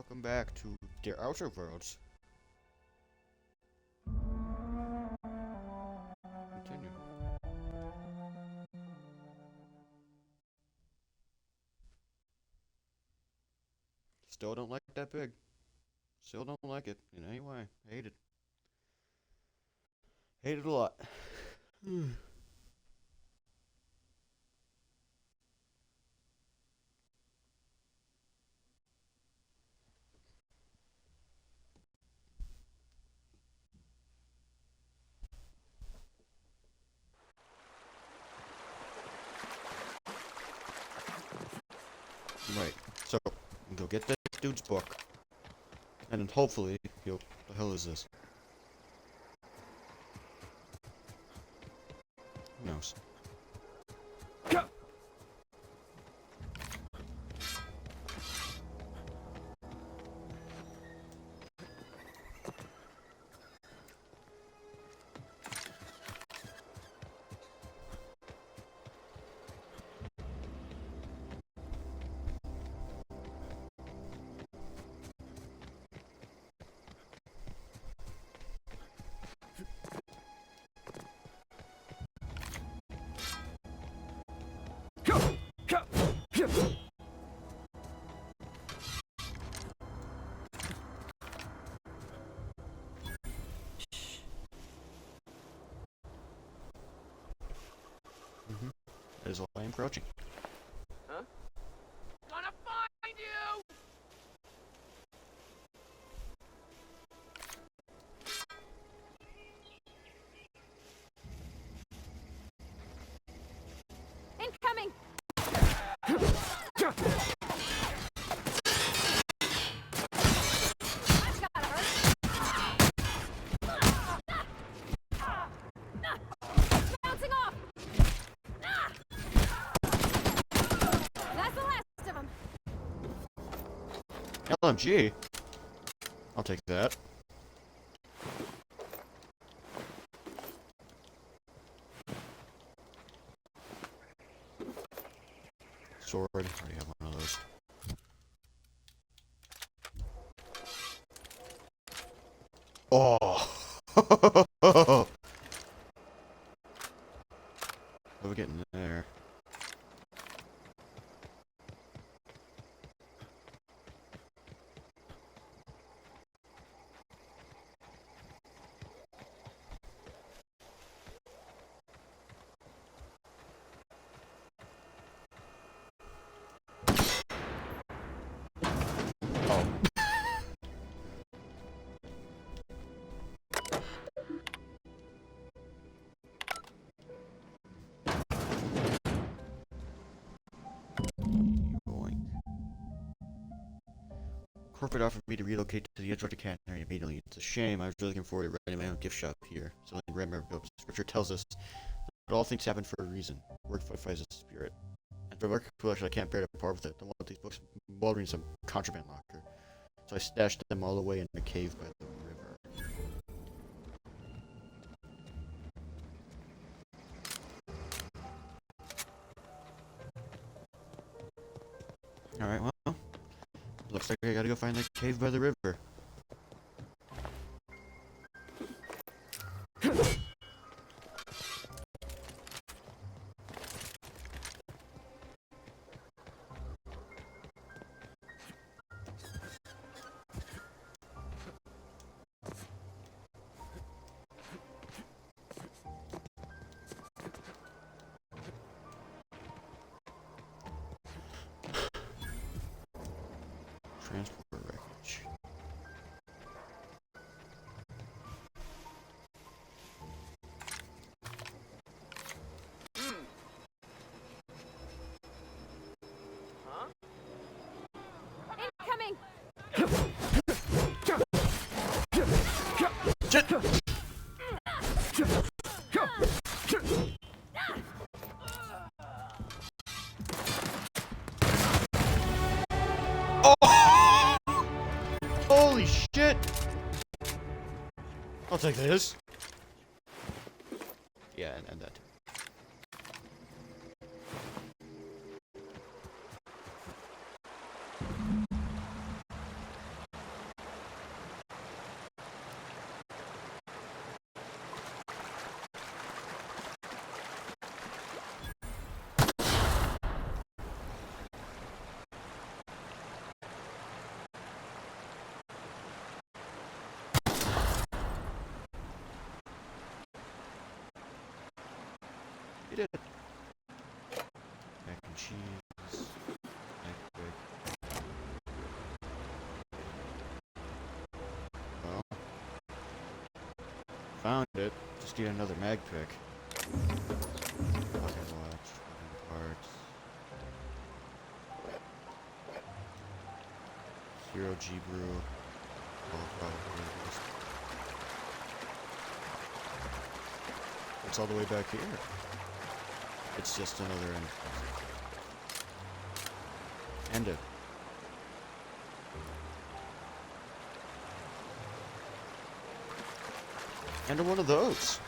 welcome back to the Outer Worlds. Continue. Still don't like that pig. Still don't like it in any way. Hate it. Hate it a lot. Right. So, go get that dude's book. And then hopefully he'll... The hell is this? Who knows? That is all I am crouching. Huh? Gonna find you! Incoming! That's gotta hurt. Bouncing off! That's the last of them. LMG? I'll take that. Sword. I already have one of those. Oh! What are we getting there? Oh. Boing. Corporate offered me to relocate to the Edgewater Cannery immediately. It's a shame. I was really looking forward to running my own gift shop here. So the grammar of scripture tells us that all things happen for a reason. Work fights the spirit. And for work collection, I can't bear to part with it. I want these books moldering some contraband locker. So I stashed them all away in a cave by the river. Alright, well, looks like I gotta go find that cave by the river. Transport wreckage. Huh? Incoming! Shit! Oh! Holy shit! I'll take this. Yeah, and that too. Found it. Just need another mag pick. Pocket watch, parts. Hero G brew. It's all the way back here. It's just another end. End it. And one of those.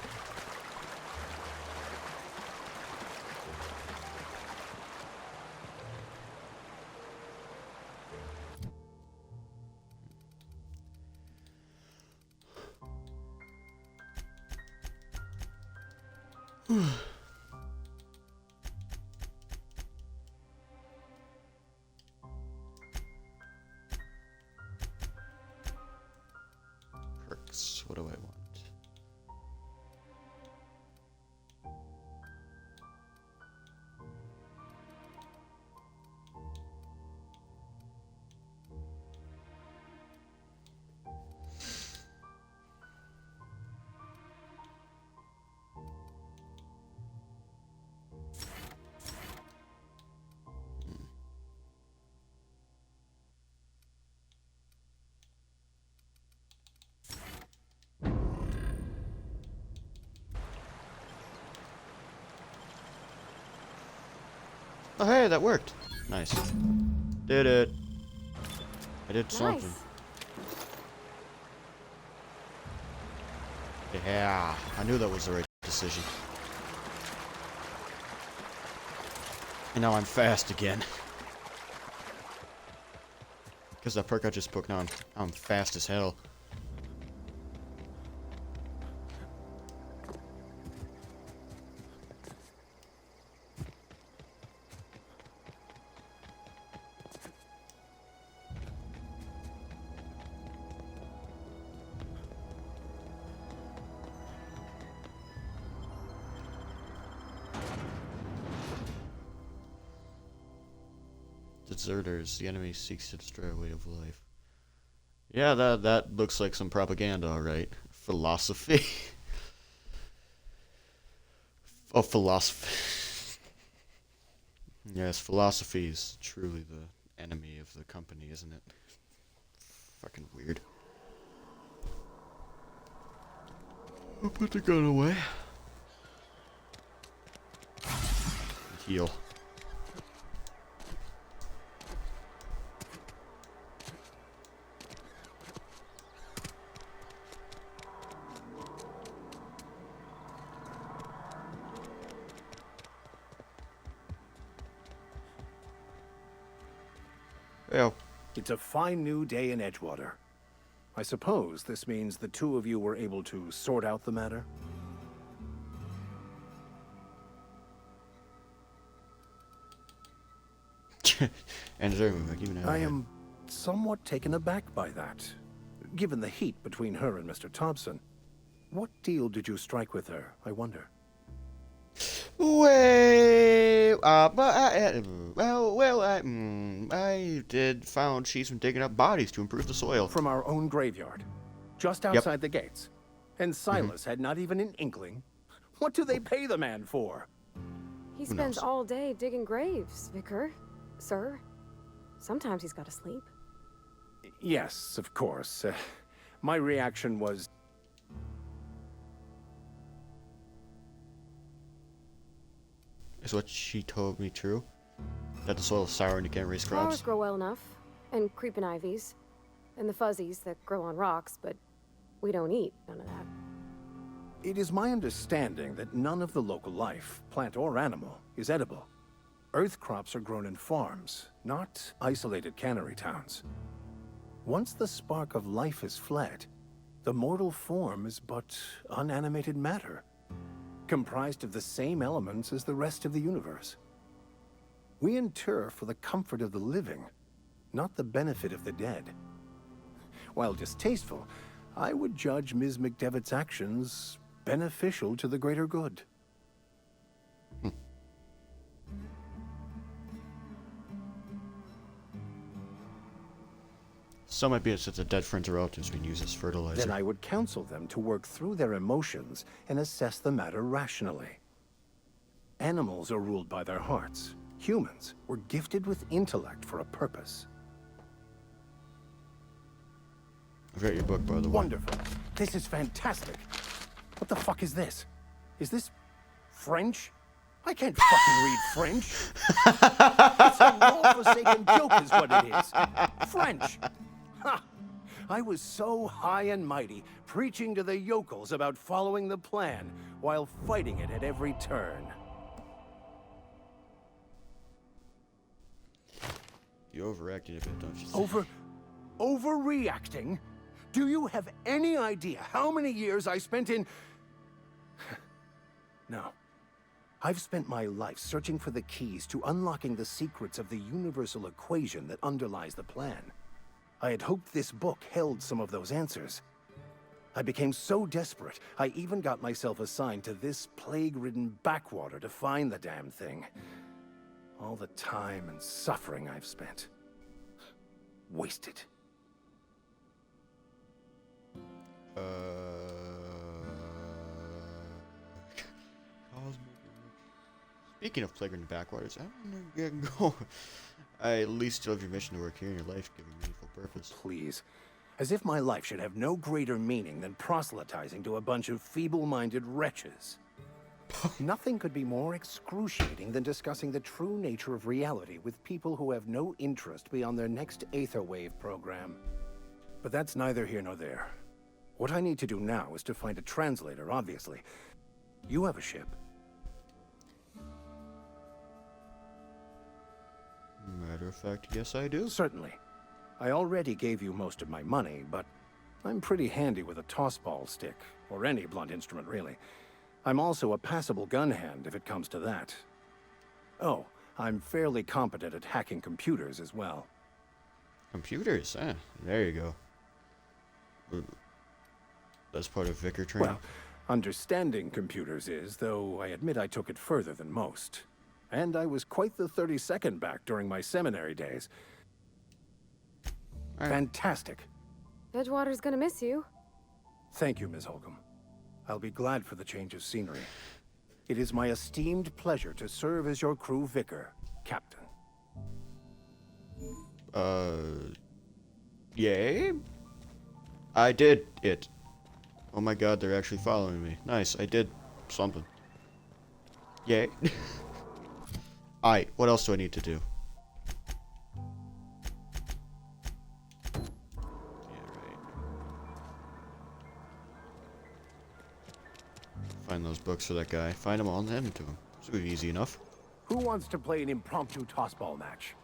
Perks. What do I want? Oh hey, that worked. Nice. Did it. I did something. Nice. Yeah, I knew that was the right decision. And now I'm fast again. Because that perk I just put on, I'm fast as hell. Deserters. The enemy seeks to destroy our way of life. Yeah, that looks like some propaganda, alright. Philosophy. Oh, philosophy. Yes, philosophy is truly the enemy of the company, isn't it? Fucking weird. I'll put the gun away. Heal. Well, It's a fine new day in Edgewater. I suppose this means the two of you were able to sort out the matter? and even now I am somewhat taken aback by that. Given the heat between her and Mr. Thompson, what deal did you strike with her, I wonder? I did found she's been digging up bodies to improve the soil. From our own graveyard, just outside the gates. And Silas had not even an inkling. What do they pay the man for? He Who spends knows? all day digging graves, Vicar. Sir. Sometimes he's got to sleep. Yes, of course. My reaction was... Is what she told me true? That the soil is sour and you can't raise Flowers crops? grow well enough. And creeping ivies. And the fuzzies that grow on rocks, but we don't eat none of that. It is my understanding that none of the local life, plant or animal, is edible. Earth crops are grown in farms, not isolated cannery towns. Once the spark of life is fled, the mortal form is but unanimated matter, comprised of the same elements as the rest of the universe. We inter for the comfort of the living, not the benefit of the dead. While distasteful, I would judge Ms. McDevitt's actions beneficial to the greater good. Some might be since the dead friends or relatives being used as fertilizer. Then I would counsel them to work through their emotions and assess the matter rationally. Animals are ruled by their hearts. Humans were gifted with intellect for a purpose. I've read your book, by the way. Wonderful. This is fantastic. What the fuck is this? Is this French? I can't fucking read French. It's a law-forsaken joke is what it is. French. Ha! I was so high and mighty, preaching to the yokels about following the plan, while fighting it at every turn. You overacted a bit, don't you think? Overreacting? Do you have any idea how many years I spent in... No. I've spent my life searching for the keys to unlocking the secrets of the universal equation that underlies the plan. I had hoped this book held some of those answers. I became so desperate, I even got myself assigned to this plague-ridden backwater to find the damn thing. All the time and suffering I've spent. Wasted. Speaking of Plague in the Backwaters, I don't know if you can go. I at least still have your mission to work here in your life, giving meaningful purpose. Please. As if my life should have no greater meaning than proselytizing to a bunch of feeble-minded wretches. Nothing could be more excruciating than discussing the true nature of reality with people who have no interest beyond their next Aetherwave program. But that's neither here nor there. What I need to do now is to find a translator, obviously. You have a ship. Matter of fact, yes I do. Certainly. I already gave you most of my money, but I'm pretty handy with a tossball stick, or any blunt instrument, really. I'm also a passable gun hand, if it comes to that. Oh, I'm fairly competent at hacking computers as well. Computers, there you go. Ooh. That's part of Vicar training. Well, understanding computers is, though I admit I took it further than most. And I was quite the 32nd back during my seminary days. All right. Fantastic. Edgewater's gonna miss you. Thank you, Ms. Holcomb. I'll be glad for the change of scenery. It is my esteemed pleasure to serve as your crew vicar, Captain. Yay? I did it. Oh my god, they're actually following me. Nice, I did something. Yay. Alright, what else do I need to do? Find those books for that guy. Find them all and hand them to him. This would be easy enough. Who wants to play an impromptu tossball match?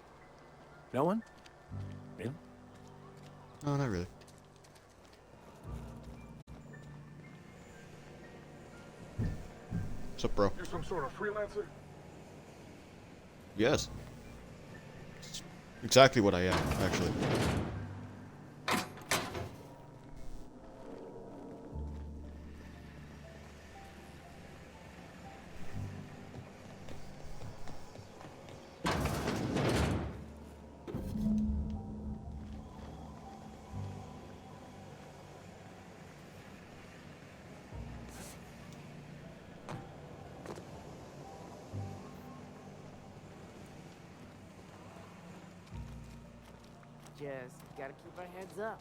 No one? Really? No, not really. What's up, bro? You're some sort of freelancer? Yes. It's exactly what I am, actually. Just gotta keep our heads up.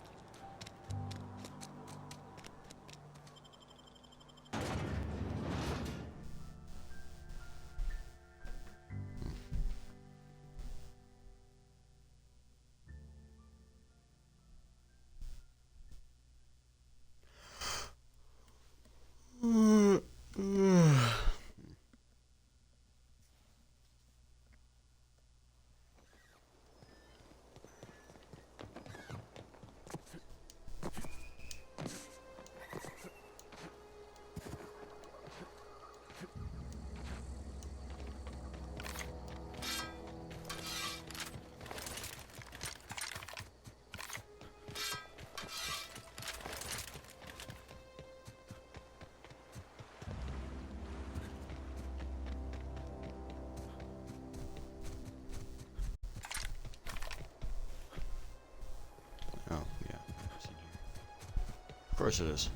Of course it is.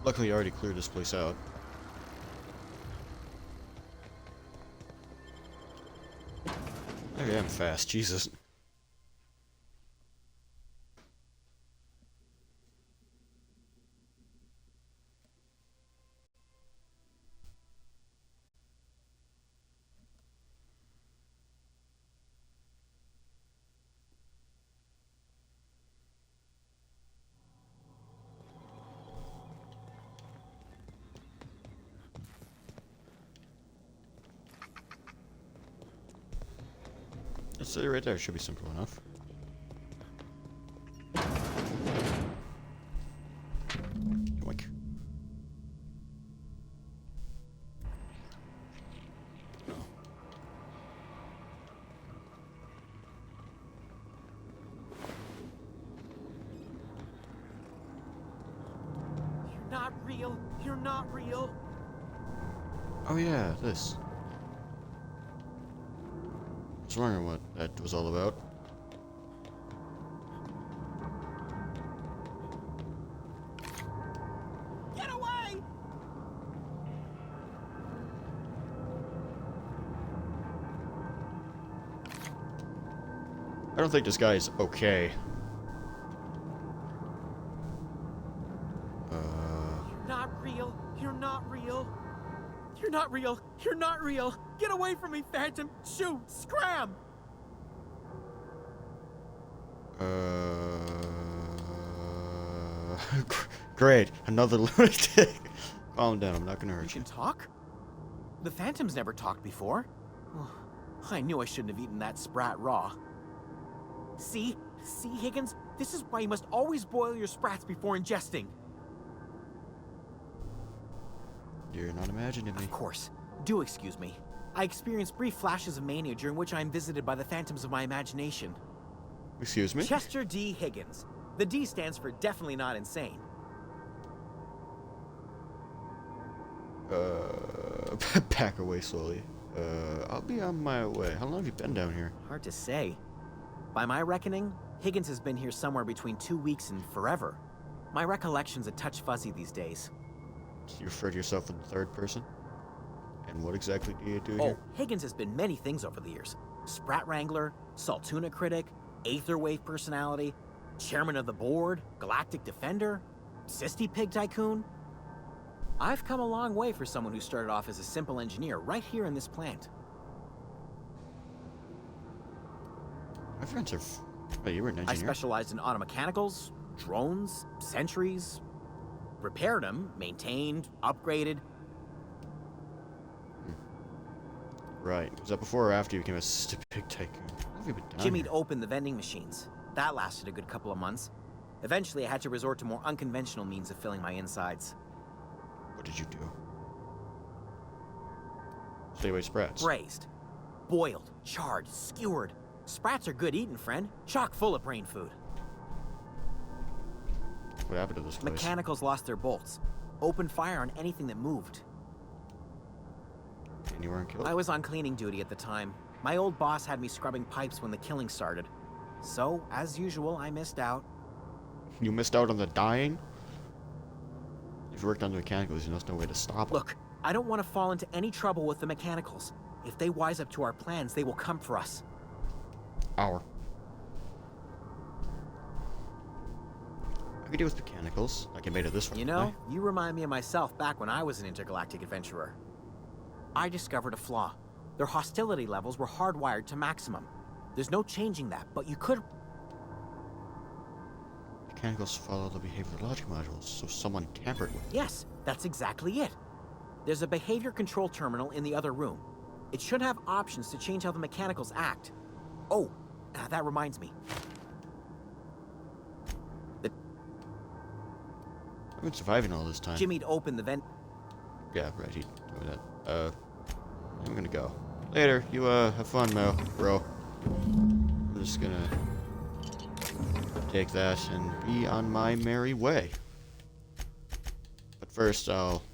Luckily, I already cleared this place out. Maybe I'm fast, Jesus. Let's say right there should be simple enough. Yoink. You're not real. You're not real. Oh yeah, this. I was wondering what that was all about. Get away! I don't think this guy is okay. You're not real. You're not real. You're not real. You're not real. Get away from me, Phantom. Shoot. Scram. Great, another lunatic. Calm down, I'm not gonna You hurt can you. talk? The Phantom's never talked before. Oh, I knew I shouldn't have eaten that sprat raw. See? See, Higgins? This is why you must always boil your sprats before ingesting. You're not imagining me. Of course. Do excuse me. I experience brief flashes of mania during which I am visited by the phantoms of my imagination. Excuse me? Chester D. Higgins. The D stands for definitely not insane. Back away slowly. I'll be on my way. How long have you been down here? Hard to say. By my reckoning, Higgins has been here somewhere between 2 weeks and forever. My recollection's a touch fuzzy these days. You refer to yourself in the third person? And what exactly do you do Oh, here? Higgins has been many things over the years. Sprat Wrangler, Saltuna critic, Aetherwave personality, chairman of the board, galactic defender, Sisty Pig tycoon. I've come a long way for someone who started off as a simple engineer right here in this plant. My friends are... Oh, you were an I engineer? specialized in automechanicals, drones, sentries, repaired them, maintained, upgraded. Right. Was that before or after you became a Pig tycoon? How long have you been down Jimmy'd here? opened the vending machines. That lasted a good couple of months. Eventually, I had to resort to more unconventional means of filling my insides. What did you do? Stay away sprats. Braised, boiled, charred, skewered. Sprats are good eating, friend. Chock full of brain food. What happened to this place? Mechanicals lost their bolts. Opened fire on anything that moved. And you weren't killed? I was on cleaning duty at the time. My old boss had me scrubbing pipes when the killing started. So, as usual, I missed out. You missed out on the dying? If you worked on the mechanicals, there's no way to stop it. Look, I don't want to fall into any trouble with the mechanicals. If they wise up to our plans, they will come for us. Hour. I could deal with mechanicals. I can made it this far. You know, you remind me of myself back when I was an intergalactic adventurer. I discovered a flaw. Their hostility levels were hardwired to maximum. There's no changing that, but you could... Mechanicals follow the behavior logic modules, so someone tampered with them. Yes, that's exactly it. There's a behavior control terminal in the other room. It should have options to change how the mechanicals act. Oh, that reminds me. I've been surviving all this time. Jimmy'd opened the vent... Yeah, right, he told me that. I'm gonna go. Later, you, have fun, Mel, bro. I'm just gonna take that and be on my merry way. But first, I'll...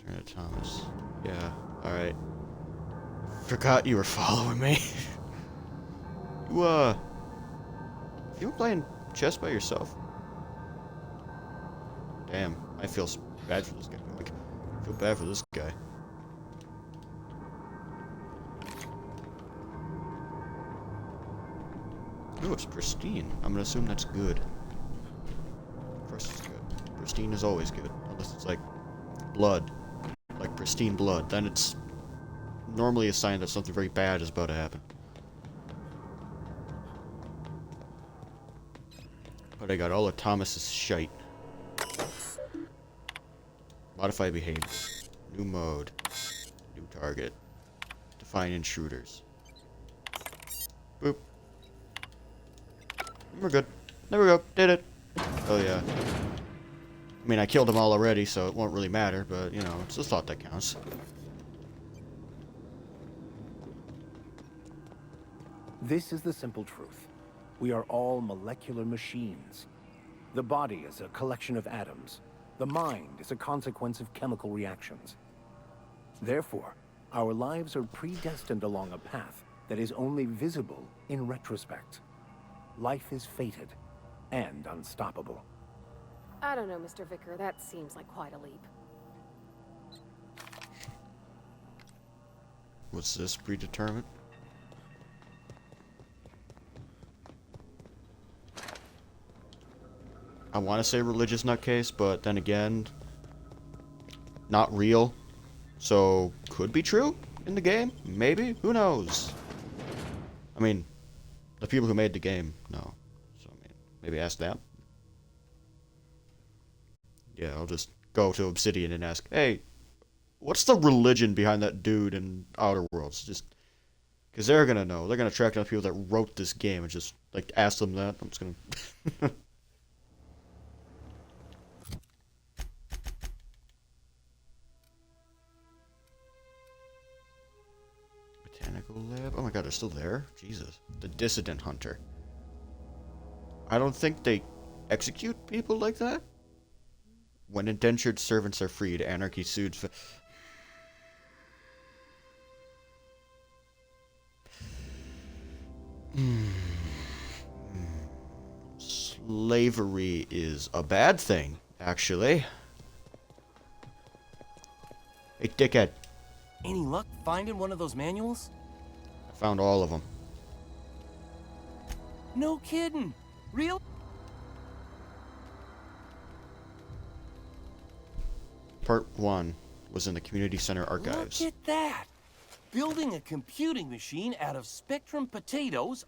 Turn to Thomas. Yeah, alright. Forgot you were following me. You, you were playing chess by yourself? Damn, I feel bad for this guy. Like, I feel bad for this guy. Ooh, it's pristine. I'm gonna assume that's good. Of course it's good. Pristine is always good. Unless it's like blood. Like pristine blood. Then it's normally a sign that something very bad is about to happen. But I got all of Thomas's shite. Modify behavior. New mode. New target. Define intruders. Boop. We're good. There we go. Did it. Oh yeah. I mean, I killed them all already, so it won't really matter, but, you know, it's the thought that counts. This is the simple truth. We are all molecular machines. The body is a collection of atoms. The mind is a consequence of chemical reactions. Therefore, our lives are predestined along a path that is only visible in retrospect. Life is fated and unstoppable. I don't know, Mr. Vicker. That seems like quite a leap. What's this predetermined? I want to say religious nutcase, but then again, not real. So, could be true in the game? Maybe? Who knows? I mean, the people who made the game know. So, I mean, maybe ask them. Yeah, I'll just go to Obsidian and ask, hey, what's the religion behind that dude in Outer Worlds? Just, because they're going to know. They're going to track down people that wrote this game and just, like, ask them that. I'm just going to... Botanical lab? Oh my god, they're still there? Jesus. The Dissident Hunter. I don't think they execute people like that. When indentured servants are freed, anarchy sues. Slavery is a bad thing, actually. Hey, dickhead. Any luck finding one of those manuals? I found all of them. No kidding. Real? Part 1 was in the Community Center archives. Look at that. Building a computing machine out of Spectrum potatoes.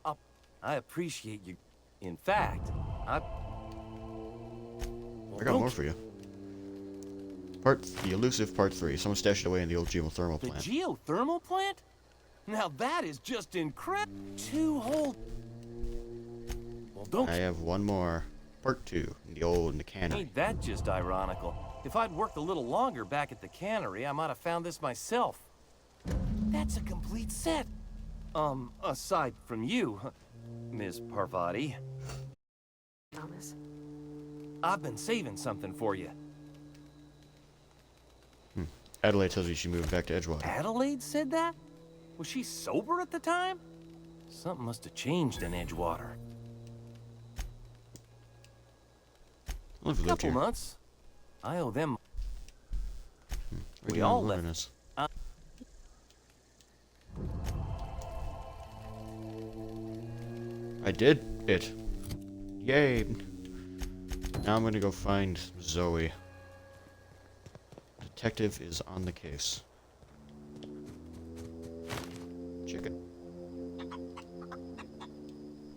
I appreciate you. In fact, I got more for you. The elusive part 3. Someone stashed it away in the old geothermal The plant. geothermal plant? Now that is just incredible. 2 whole... Well, don't... I have one more. Part 2 in the cannery. Ain't that just ironical? If I'd worked a little longer back at the cannery, I might have found this myself. That's a complete set. Aside from you, Ms. Parvati. Thomas. I've been saving something for you. Adelaide tells me she moved back to Edgewater. Adelaide said that? Was she sober at the time? Something must have changed in Edgewater. Well, if we lived Couple here. months. I owe them. We're We doing all wilderness. I did it. Yay. Now I'm gonna go find Zoe. Detective is on the case. Chicken.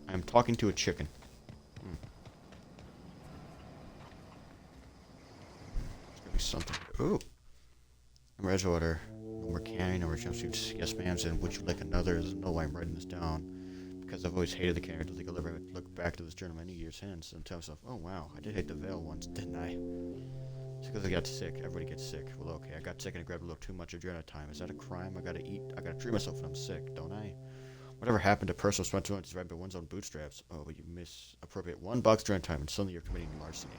I'm talking to a chicken. There's gonna be something. Ooh. I'm Edgewater. No more canning, no more jumpsuits. Yes, ma'am. And would you like another? There's no way I'm writing this down. Because I've always hated the cannery. I don't think I'll ever look back to this journal many years hence and tell myself, oh wow, I did hate the veil once, didn't I? It's because I got sick. Everybody gets sick. Well, okay, I got sick and I grabbed a little too much adrenaline time. Is that a crime? I gotta eat. I gotta treat myself when I'm sick, don't I? Whatever happened to personal responsibility is right by one's own bootstraps. Oh, but you misappropriate 1 box during time and suddenly you're committing larceny.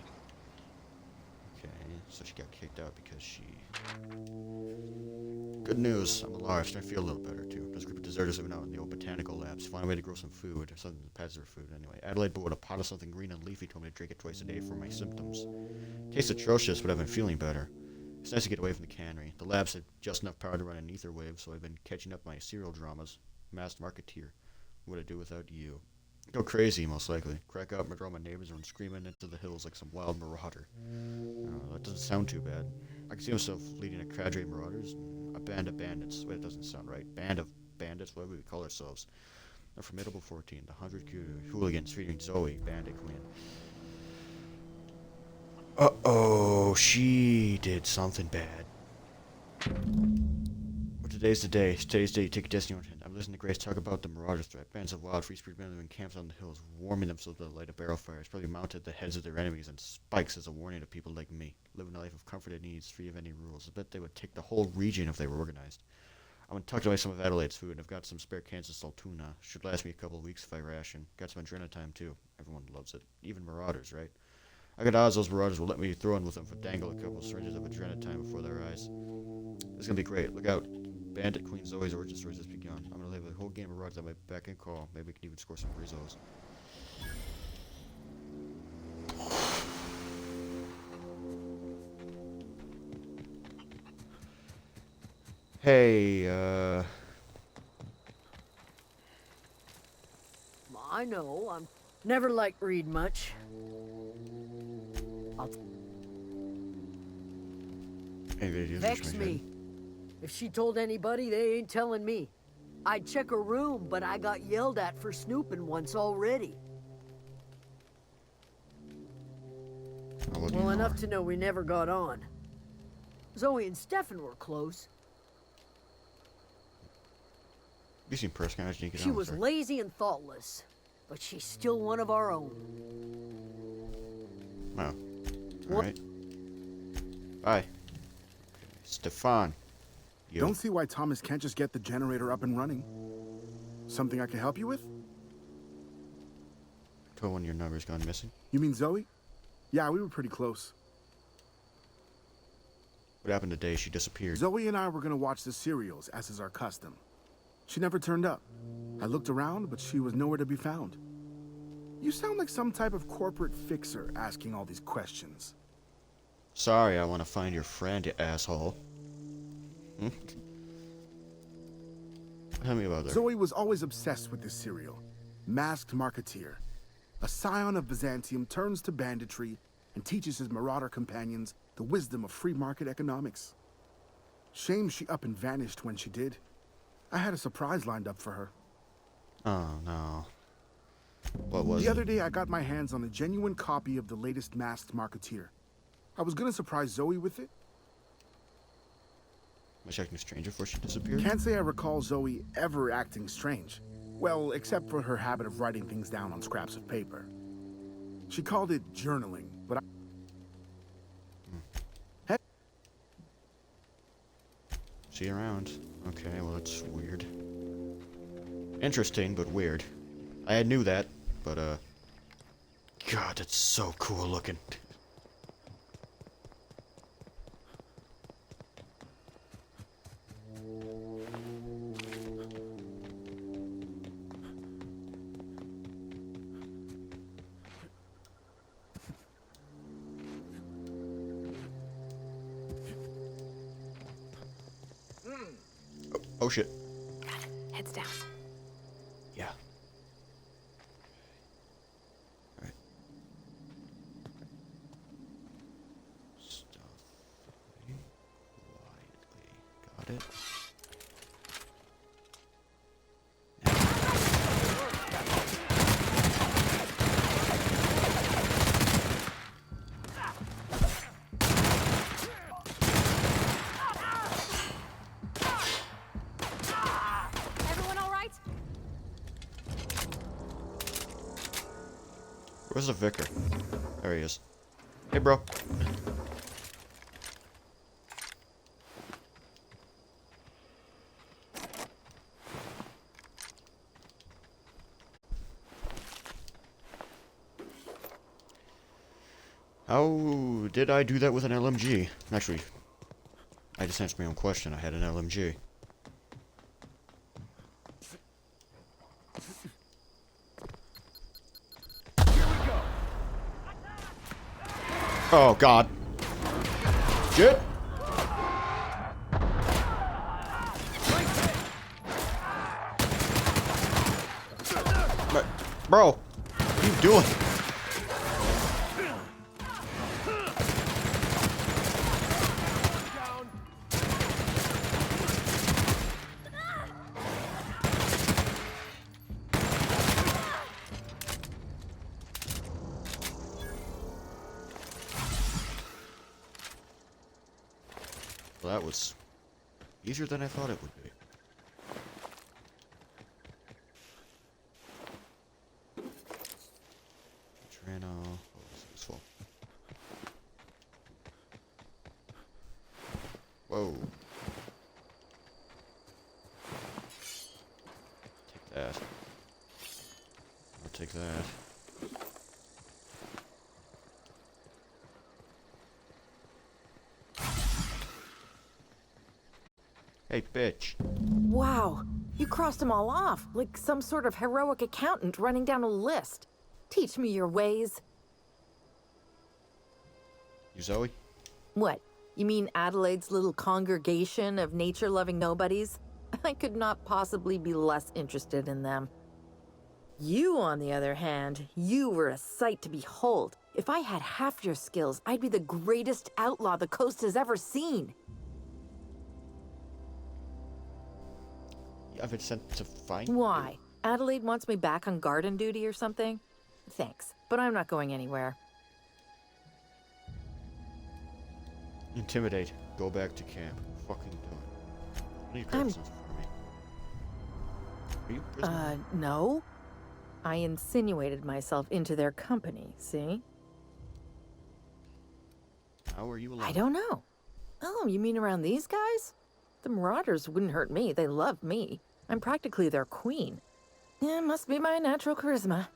Okay, so she got kicked out because she... Good news, I'm alive, starting to feel a little better too. There's a group of deserters living out in the old botanical labs. Find a way to grow some food, or something that passes for food anyway. Adelaide bought a pot of something green and leafy, told me to drink it twice a day for my symptoms. Tastes atrocious, but I've been feeling better. It's nice to get away from the cannery. The labs had just enough power to run an ether wave, so I've been catching up my serial dramas. Masked Marketeer. What would I do without you? Go crazy, most likely. Crack out, murder all my neighbors, and run screaming into the hills like some wild marauder. That doesn't sound too bad. I can see myself leading a cadre of marauders, and a band of bandits. Wait, it doesn't sound right. Band of bandits? What would we call ourselves? A formidable 14, the 100 hooligans featuring Zoe, Bandit Queen. Uh-oh, she did something bad. But today's the day. Today's the day you take a destiny on hand. I'm listening to Grace talk about the marauder threat. Bands of wild, free-spirit men live in camps on the hills, warming themselves by the light of barrel fires, probably mounted at the heads of their enemies and spikes as a warning to people like me, living a life of comfort and ease, free of any rules. I bet they would take the whole region if they were organized. I'm gonna tuck away some of Adelaide's food, and I've got some spare cans of Saltuna. Should last me a couple of weeks if I ration. Got some Adrenatime too. Everyone loves it. Even marauders, right? I got odds those marauders will let me throw in with them for dangle a couple of syringes of Adrenatime before their eyes. It's gonna be great. Look out. Bandit Queen Zoe's origin story has begun. I'm gonna leave a whole game of marauders at my beck and call. Maybe we can even score some Rizos. Hey, I know, I'm never liked read much. Vex me. If she told anybody, they ain't telling me. I'd check her room, but I got yelled at for snooping once already. Well, enough to know we never got on. Zoe and Stefan were close. You seem personal. She was lazy and thoughtless, but she's still one of our own. Oh. Alright. Bye. Stefan. You. Don't see why Thomas can't just get the generator up and running. Something I can help you with? Told one of your numbers gone missing. You mean Zoe? Yeah, we were pretty close. What happened today? She disappeared. Zoe and I were gonna watch the serials, as is our custom. She never turned up. I looked around, but she was nowhere to be found. You sound like some type of corporate fixer asking all these questions. Sorry, I want to find your friend, you asshole. Tell me about her. Zoe was always obsessed with this serial. Masked Marketeer. A scion of Byzantium turns to banditry and teaches his marauder companions the wisdom of free market economics. Shame she up and vanished when she did. I had a surprise lined up for her. Oh, no. What was it? The other day, I got my hands on a genuine copy of the latest Masked Marketeer. I was gonna surprise Zoe with it. Was she acting strange before she disappeared? Can't say I recall Zoe ever acting strange. Well, except for her habit of writing things down on scraps of paper. She called it journaling, but I... See you around. Okay, well, that's weird. Interesting, but weird. I knew that, but, God, that's so cool looking. Oh shit. Got it. Heads down. Yeah. Alright. Stuff. Quietly. Got it. Everyone all right? Where's the vicar? There he is. Hey, bro. How did I do that with an LMG? Actually, I just answered my own question. I had an LMG. Oh, God. Shit! Bro, what are you doing? Well, that was easier than I thought it would be. Trano. Oh, this is full. Whoa. Take that. I'll take that. Hey, bitch. Wow, you crossed them all off, like some sort of heroic accountant running down a list. Teach me your ways. You Zoe? What, you mean Adelaide's little congregation of nature-loving nobodies? I could not possibly be less interested in them. You, on the other hand, you were a sight to behold. If I had half your skills, I'd be the greatest outlaw the coast has ever seen. I've been sent to find Why? Adelaide wants me back on garden duty or something? Thanks, but I'm not going anywhere. you. Intimidate. Go back to camp. Fucking done. What are you questions for me? Are you a prisoner? No. I insinuated myself into their company, see? How are you alive? I don't know. Oh, you mean around these guys? The Marauders wouldn't hurt me. They love me. I'm practically their queen. Yeah, must be my natural charisma.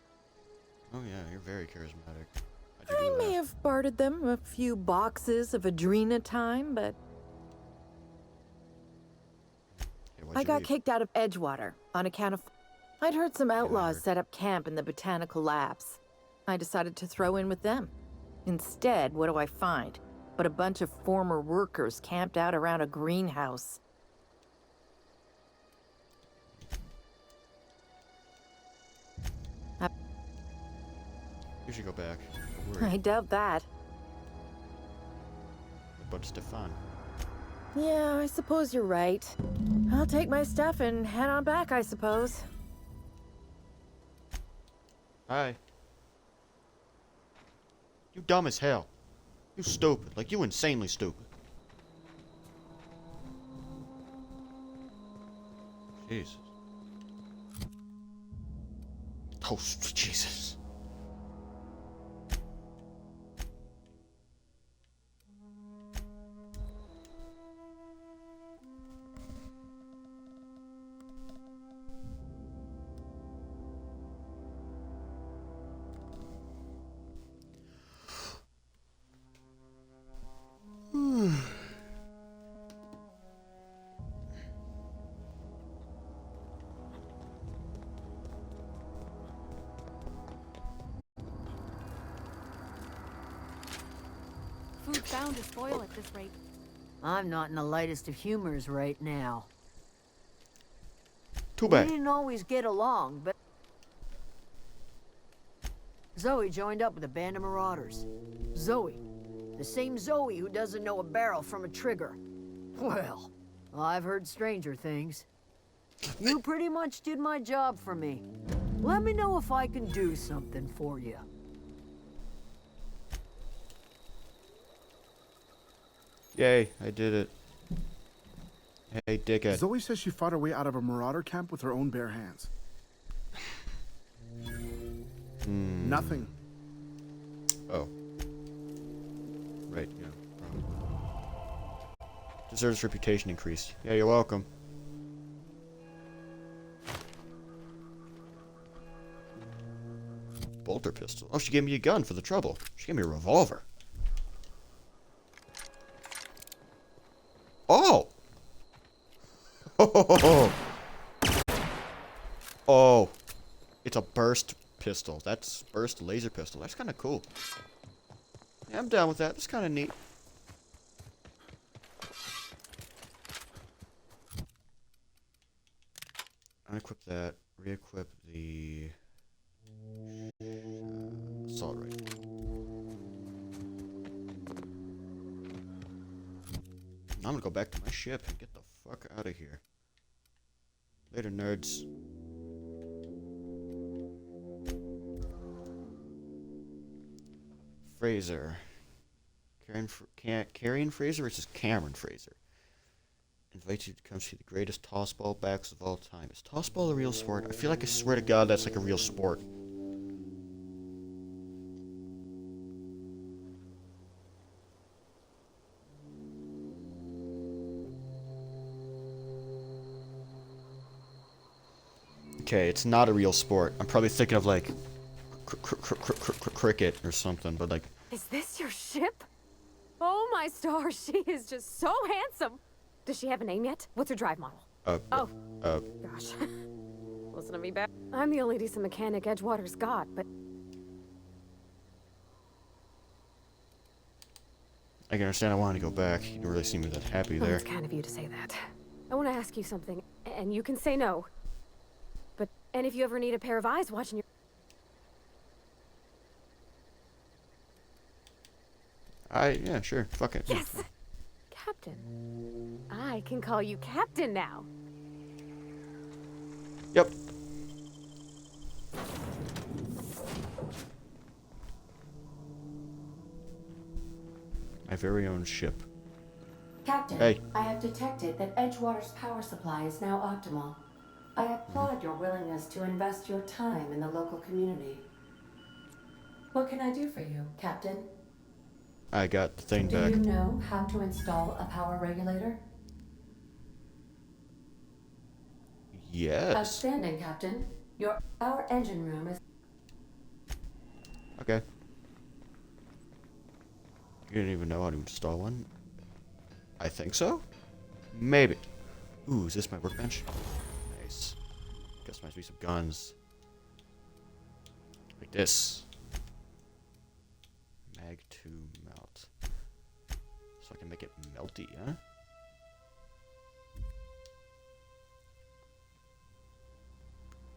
Oh yeah, you're very charismatic. I may have bartered them a few boxes of Adrena time, but Hey, what'd I you got read? kicked out of Edgewater on account of... I'd heard some outlaws heard. set up camp in the botanical labs. I decided to throw in with them. Instead, what do I find? But a bunch of former workers camped out around a greenhouse. You should go back. Don't worry I doubt that. about Stefan. Yeah, I suppose you're right. I'll take my stuff and head on back, I suppose. Hi. You dumb as hell. You stupid. Like, you insanely stupid. Jesus. Oh, Jesus. Food bound to spoil at this rate. I'm not in the lightest of humors right now. Too We bad. didn't always get along, but... Zoe joined up with a band of marauders. Zoe. The same Zoe who doesn't know a barrel from a trigger. Well, I've heard stranger things. You pretty much did my job for me. Let me know if I can do something for you. Yay, I did it. Hey, dickhead. Zoe says she fought her way out of a marauder camp with her own bare hands. Nothing. Oh. Right, yeah. Probably. Deserves reputation increased. Yeah, you're welcome. Bolter pistol. Oh, she gave me a gun for the trouble. She gave me a revolver. Oh, it's a burst pistol. That's burst laser pistol. That's kind of cool. Yeah, I'm down with that. That's kind of neat. Unequip that. Re-equip the assault rifle. I'm gonna go back to my ship and get the fuck out of here. Later, nerds. Fraser. Carrion Fraser versus Cameron Fraser. Invite you to come see the greatest tossball backs of all time. Is tossball a real sport? I feel like I swear to God that's like a real sport. Okay, it's not a real sport. I'm probably thinking of like cricket or something, but like. Is this your ship? Oh my stars, she is just so handsome. Does she have a name yet? What's her drive model? Gosh. Listen to me back. I'm the only decent mechanic Edgewater's got, but I can understand I wanted to go back. You don't really seem that happy well, there. it's kind of you to say that. I want to ask you something, and you can say no. And if you ever need a pair of eyes watching your... Yeah, sure. Fuck it. Yes! Captain. I can call you Captain now. Yep. My very own ship. Captain, Hey. I have detected that Edgewater's power supply is now optimal. I applaud your willingness to invest your time in the local community. What can I do for you, Captain? I got the thing Do back. you know how to install a power regulator? Yes. Outstanding, Captain. Our engine room is... Okay. You didn't even know how to install one? I think so? Maybe. Ooh, is this my workbench? Nice. Customize me some guns. Like this. Mag 2 melt. So I can make it melty, huh?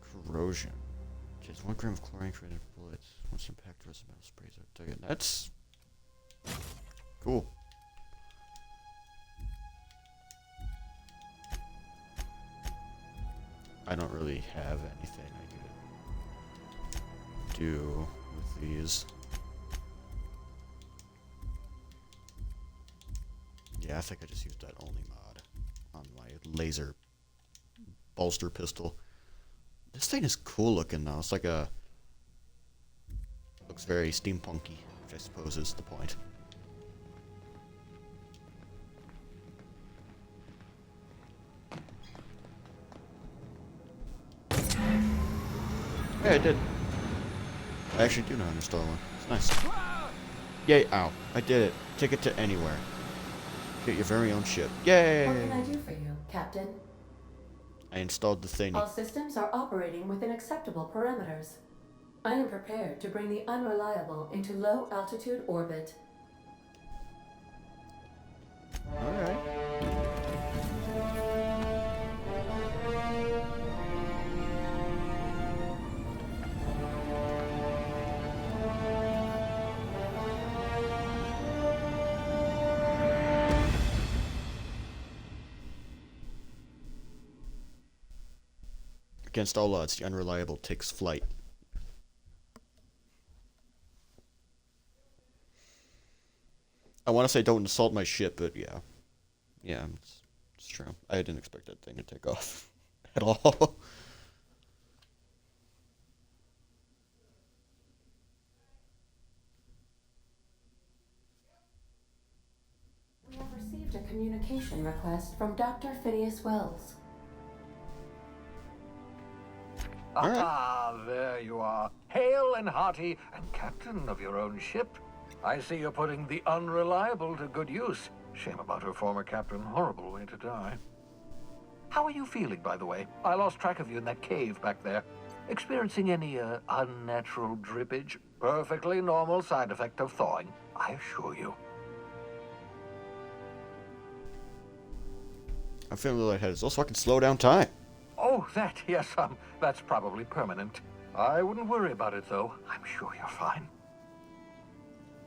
Corrosion. Just 1 gram of chlorine created bullets. Once impact the rest of metal sprays out. Target. That's cool. I don't really have anything I could do with these. Yeah, I think I just used that only mod on my laser bolster pistol. This thing is cool looking though. It's like a... looks very steampunky, which I suppose is the point. Yeah, I did. I actually do know how to install one. It's nice. Yay, ow. I did it. Take it to anywhere. Get your very own ship. Yay! What can I do for you, Captain? I installed the thingy. All systems are operating within acceptable parameters. I am prepared to bring the unreliable into low-altitude orbit. Alright. Against all odds, the unreliable takes flight. I want to say don't insult my ship, but yeah. Yeah, it's true. I didn't expect that thing to take off at all. We have received a communication request from Dr. Phineas Wells. All right. Ah, there you are. Hale and hearty, and captain of your own ship. I see you're putting the unreliable to good use. Shame about her former captain. Horrible way to die. How are you feeling, by the way? I lost track of you in that cave back there. Experiencing any unnatural drippage? Perfectly normal side effect of thawing, I assure you. I'm feeling a little lightheaded. Also, I can slow down time. Oh, that, yes, that's probably permanent. I wouldn't worry about it, though. I'm sure you're fine.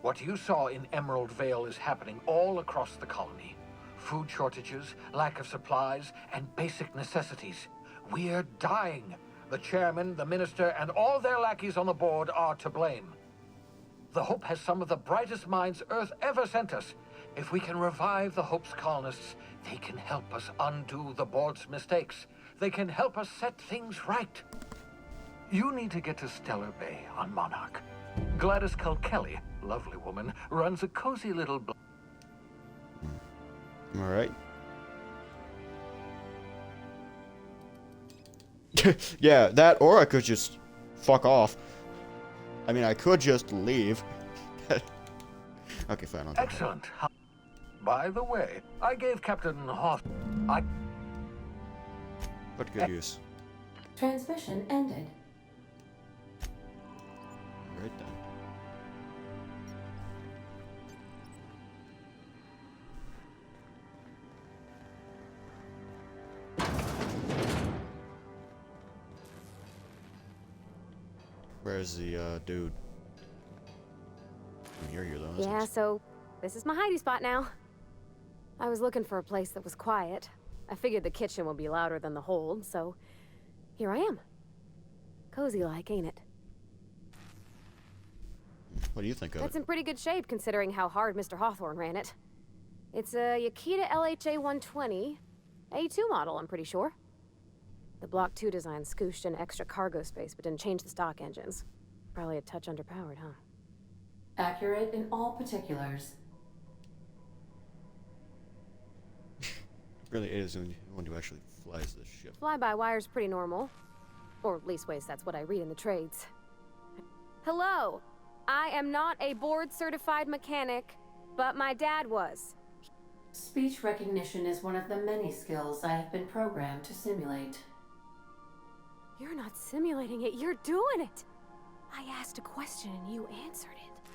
What you saw in Emerald Vale is happening all across the colony. Food shortages, lack of supplies, and basic necessities. We're dying. The chairman, the minister, and all their lackeys on the board are to blame. The Hope has some of the brightest minds Earth ever sent us. If we can revive the Hope's colonists, they can help us undo the board's mistakes. They can help us set things right. You need to get to Stellar Bay on Monarch. Gladys Kelly, lovely woman, runs a cozy little... Alright. Yeah, that, or I could just fuck off. I mean, I could just leave. Okay, fine. I'll Excellent. By the way, I gave Captain Hoth... What good use. Transmission ended. Right then. Where's the dude? I can hear you though. Yeah, so this is my hidey spot now. I was looking for a place that was quiet. I figured the kitchen would be louder than the hold, so here I am. Cozy-like, ain't it? What do you think of It's it? in pretty good shape considering how hard Mr. Hawthorne ran it. It's a Yakita LHA 120, A2 model, I'm pretty sure. The Block 2 design scooshed in extra cargo space, but didn't change the stock engines. Probably a touch underpowered, huh? Accurate in all particulars. Really is the one who actually flies this ship. Fly-by-wire's pretty normal. Or leastways, that's what I read in the trades. Hello! I am not a board-certified mechanic, but my dad was. Speech recognition is one of the many skills I have been programmed to simulate. You're not simulating it, you're doing it! I asked a question and you answered it.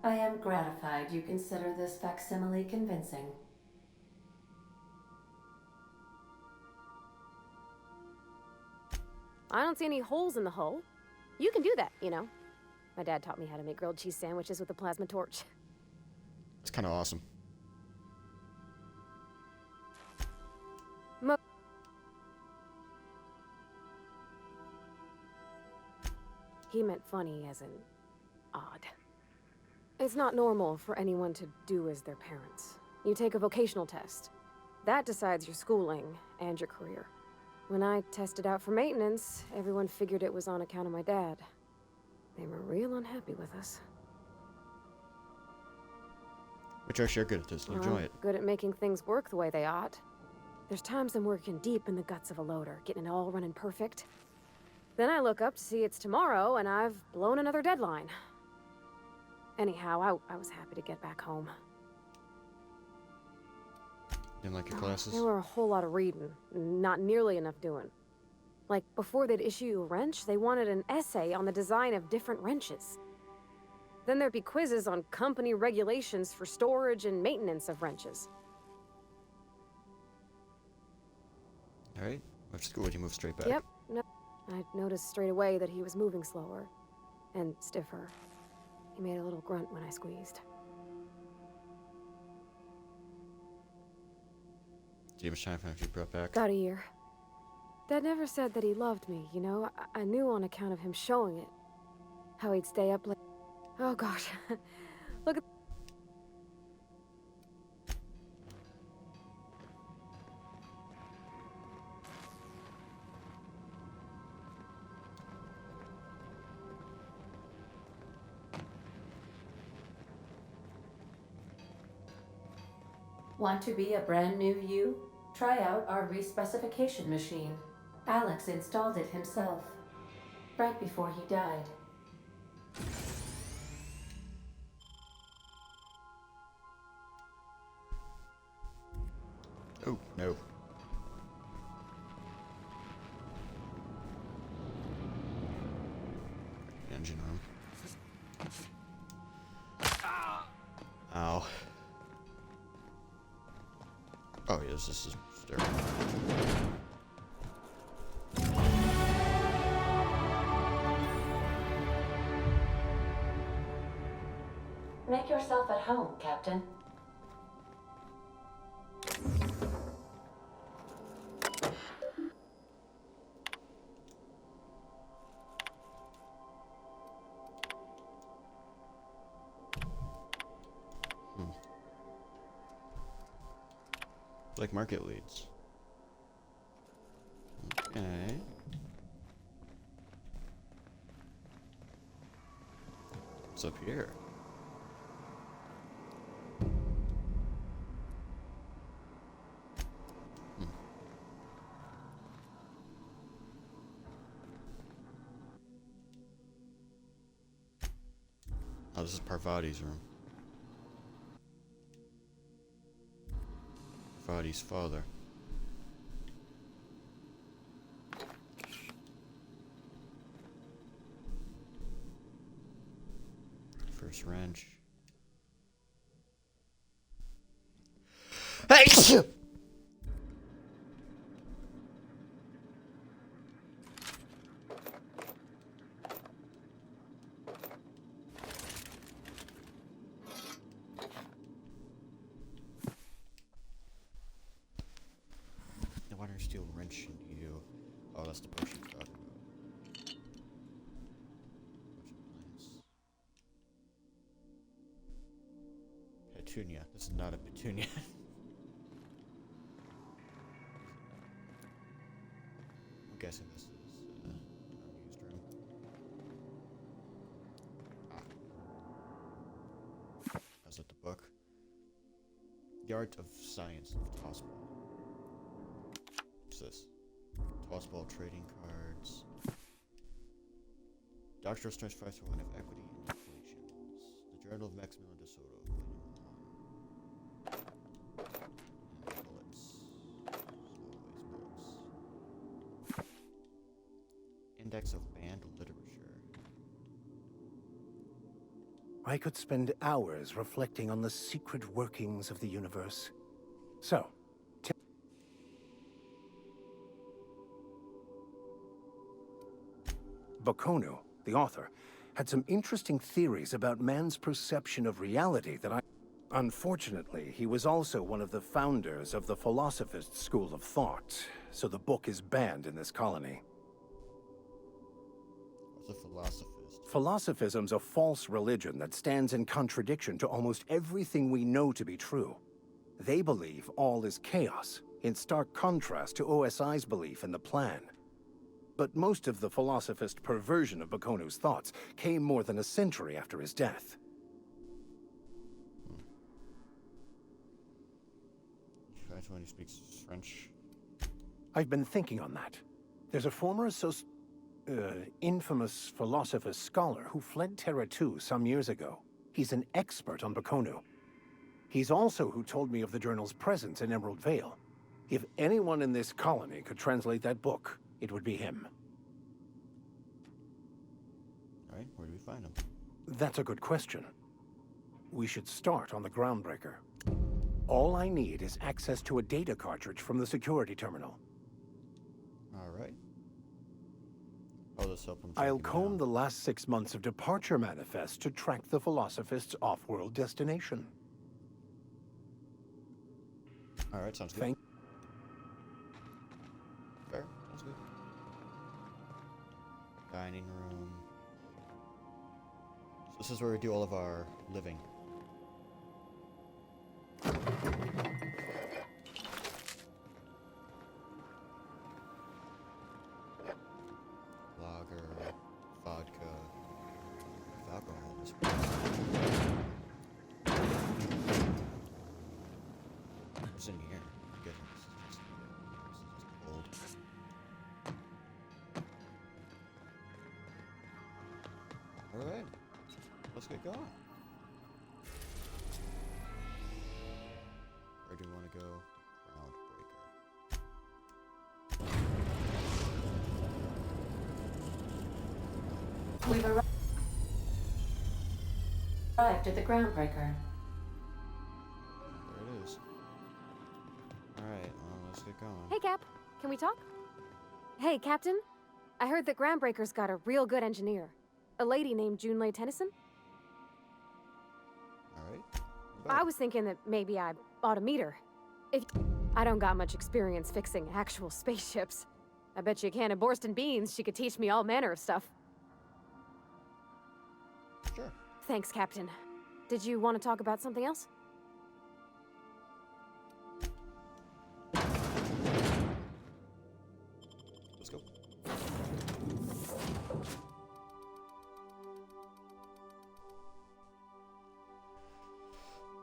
I am gratified you consider this facsimile convincing. I don't see any holes in the hull. You can do that, you know. My dad taught me how to make grilled cheese sandwiches with a plasma torch. It's kind of awesome. He meant funny as in odd. It's not normal for anyone to do as their parents. You take a vocational test. That decides your schooling and your career. When I tested out for maintenance, everyone figured it was on account of my dad. They were real unhappy with us. Which actually are good at this. You Well, enjoy I'm it. good at making things work the way they ought. There's times I'm working deep in the guts of a loader, getting it all running perfect. Then I look up to see it's tomorrow, and I've blown another deadline. Anyhow, I was happy to get back home. Didn't like your classes? There were a whole lot of reading, not nearly enough doing. Like, before they'd issue you a wrench, they wanted an essay on the design of different wrenches. Then there'd be quizzes on company regulations for storage and maintenance of wrenches. Alright. Which school would you move straight back? Yep, no. I noticed straight away that he was moving slower and stiffer. He made a little grunt when I squeezed. Do you have much time for him to be brought back? About a year. Dad never said that he loved me, you know? I knew on account of him showing it. How he'd stay up late. Oh gosh. Look at... Want to be a brand new you? Try out our respecification machine. Alex installed it himself, right before he died. Oh, no. Notice this is sterile. Make yourself at home, Captain. Black market leads. Okay. What's up here? Oh, this is Parvati's room. Parvati's father. First wrench. Hey! The water steel wrench in you. Oh, that's the potion you're talking about. Potion plants. Petunia. This is not a petunia. I'm guessing this is an unused room. Ah. Is that the book? The Art of Science of Tossball. What's this? Tossball trading cards. Doctoral Stress 5 to 1 of Equity and Inflations. The Journal of Maximilian de Soto. And bullets. Always bullets. Index of Banned Literature. I could spend hours reflecting on the secret workings of the universe. So, Baconu, the author, had some interesting theories about man's perception of reality that I... Unfortunately, he was also one of the founders of the Philosophist school of thought, so the book is banned in this colony. What's a philosophist? Philosophism's a false religion that stands in contradiction to almost everything we know to be true. They believe all is chaos, in stark contrast to OSI's belief in the plan. But most of the philosophist perversion of Bakonu's thoughts came more than a century after his death. That's when he speaks French. I've been thinking on that. There's a former infamous philosophist scholar who fled Terra 2 some years ago. He's an expert on Baconu. He's also who told me of the journal's presence in Emerald Vale. If anyone in this colony could translate that book, it would be him. Alright, where do we find him? That's a good question. We should start on the Groundbreaker. All I need is access to a data cartridge from the security terminal. Alright. Oh, this help him. I'll comb the last 6 months of departure manifest to track the Philosophist's off-world destination. Alright, sounds good. Thank Fair, sounds good. Dining room. So this is where we do all of our living. Lager, vodka, alcohol. This what's in here? Goodness, this is just old. All right, let's get going. Where do we want to go? Groundbreaker. We've arrived at the Groundbreaker. There it is. Alright. let's get going. Hey, Cap. Can we talk? Hey, Captain. I heard that Groundbreaker's got a real good engineer. A lady named Junlei Tennyson. Alright. I was thinking that maybe I ought to meet her. If I don't got much experience fixing actual spaceships. I bet you a can of Borston beans she could teach me all manner of stuff. Sure. Thanks, Captain. Did you want to talk about something else? Let's go.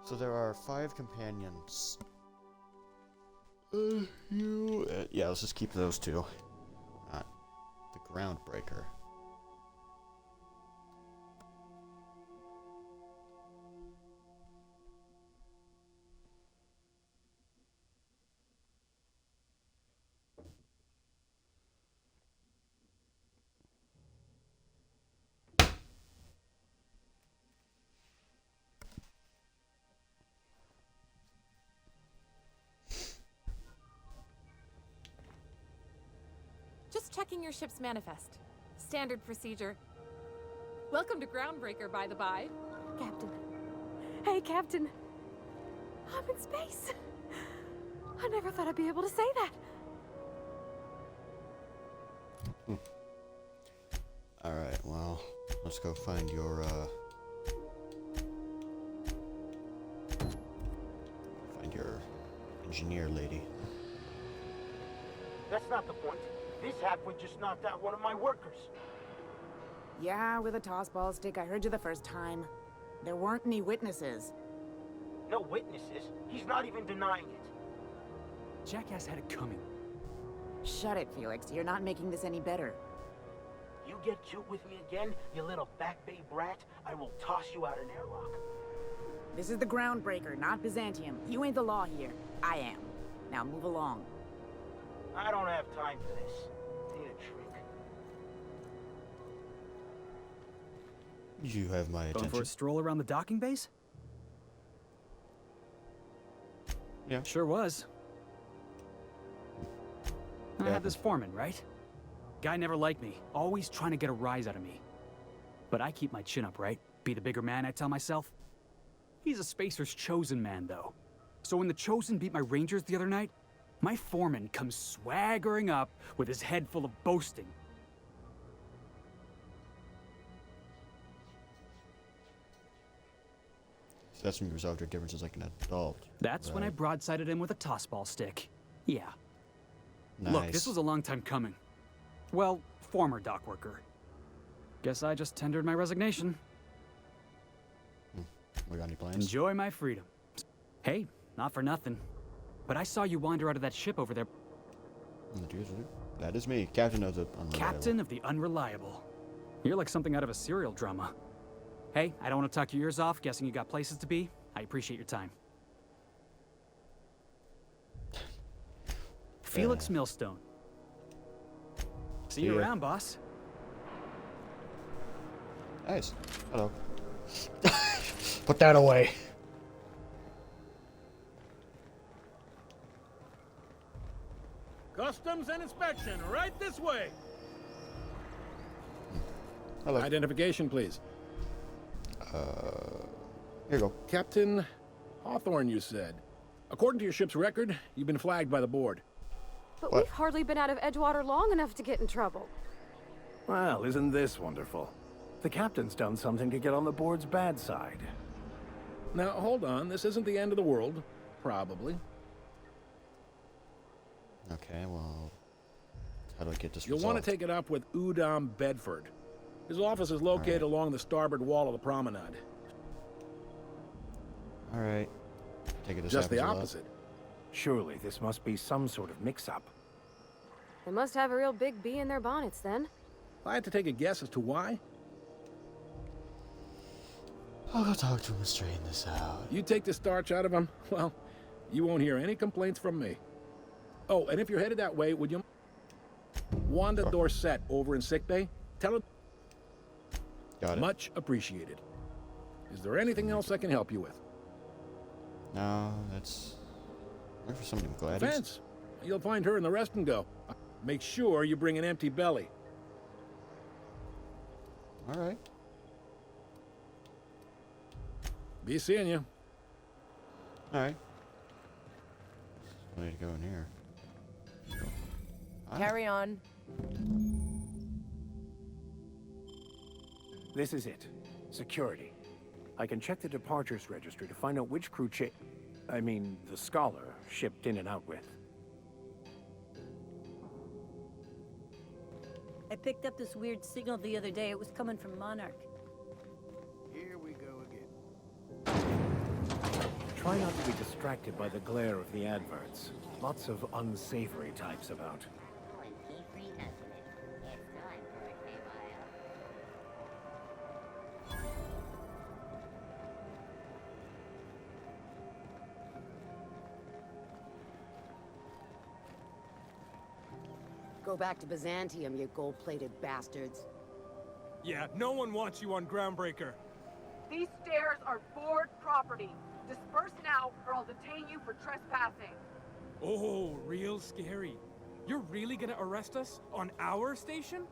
So there are 5 companions. Yeah, let's just keep those 2. Not the Groundbreaker. Just checking your ship's manifest. Standard procedure. Welcome to Groundbreaker, by the by. Captain. Hey, Captain. I'm in space. I never thought I'd be able to say that. Alright, well, let's go find your, engineer lady. That's not the point. This halfwit just knocked out one of my workers. Yeah, with a tossball stick. I heard you the first time. There weren't any witnesses. No witnesses? He's not even denying it. Jackass had it coming. Shut it, Felix. You're not making this any better. You get cute with me again, you little Back Bay brat, I will toss you out an airlock. This is the Groundbreaker, not Byzantium. You ain't the law here. I am. Now move along. I don't have time for this. Need a trick. You have my attention. Going for a stroll around the docking base? Yeah. Sure was. I Yeah. have this foreman, right? Guy never liked me, always trying to get a rise out of me. But I keep my chin up, right? Be the bigger man, I tell myself. He's a Spacer's chosen man, though. So when the Chosen beat my Rangers the other night, my foreman comes swaggering up with his head full of boasting. So that's when you resolved your differences like an adult. That's when I broadsided him with a tossball stick. Yeah. Nice. Look, this was a long time coming. Well, former dock worker. Guess I just tendered my resignation. We got any plans? Enjoy my freedom. Hey, not for nothing. But I saw you wander out of that ship over there. That is me, Captain of the Unreliable. Captain of the Unreliable. You're like something out of a serial drama. Hey, I don't want to talk your ears off, guessing you got places to be. I appreciate your time. Felix Millstone. See you around, boss. Nice. Hello. Put that away. Customs and inspection, right this way. Hello. Identification, please. Here you go. Captain Hawthorne, you said. According to your ship's record, you've been flagged by the board. But we've hardly been out of Edgewater long enough to get in trouble. Well, isn't this wonderful? The captain's done something to get on the board's bad side. Now, hold on. This isn't the end of the world. Probably. Okay, well, how do I get this You'll want to take it up with Udom Bedford. His office is located along the starboard wall of the promenade. All right. Take it as Just the happens a lot. opposite. Surely this must be some sort of mix-up. They must have a real big bee in their bonnets, then. If I had to take a guess as to why, I'll go talk to him and straighten this out. you take the starch out of him, well, you won't hear any complaints from me. Oh, and if you're headed that way, would you... Wanda Dorset over in sickbay? Tell her... Got it. Much appreciated. Is there anything else I can help you with? No, that's... Wait for somebody with gladiators. Fence. You'll find her in the rest and go. Make sure you bring an empty belly. All right. Be seeing you. All right. I need to go in here. Carry on. This is it. Security. I can check the departures registry to find out which crew the Scholar shipped in and out with. I picked up this weird signal the other day. It was coming from Monarch. Here we go again. Try not to be distracted by the glare of the adverts. Lots of unsavory types about. Go back to Byzantium, you gold-plated bastards. Yeah, no one wants you on Groundbreaker. These stairs are board property. Disperse now, or I'll detain you for trespassing. Oh, real scary. You're really gonna arrest us on our station?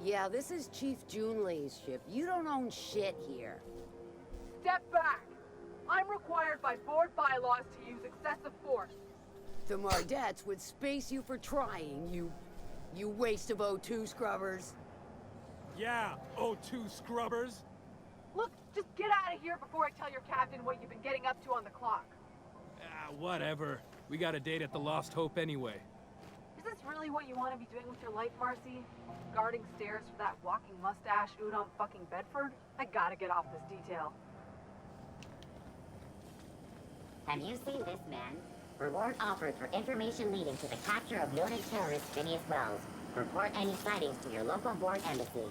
Yeah, this is Chief Junlei's ship. You don't own shit here. Step back! I'm required by board bylaws to use excessive force. The Mardettes would space you for trying, you waste of O2 scrubbers. Yeah, O2 scrubbers. Look, just get out of here before I tell your captain what you've been getting up to on the clock. Ah, whatever. We got a date at the Lost Hope anyway. Is this really what you want to be doing with your life, Marcy? Guarding stairs for that walking mustache Udon fucking Bedford? I gotta get off this detail. Have you seen this man? Reward offered for information leading to the capture of noted terrorist Phineas Wells. Report any sightings to your local board embassy.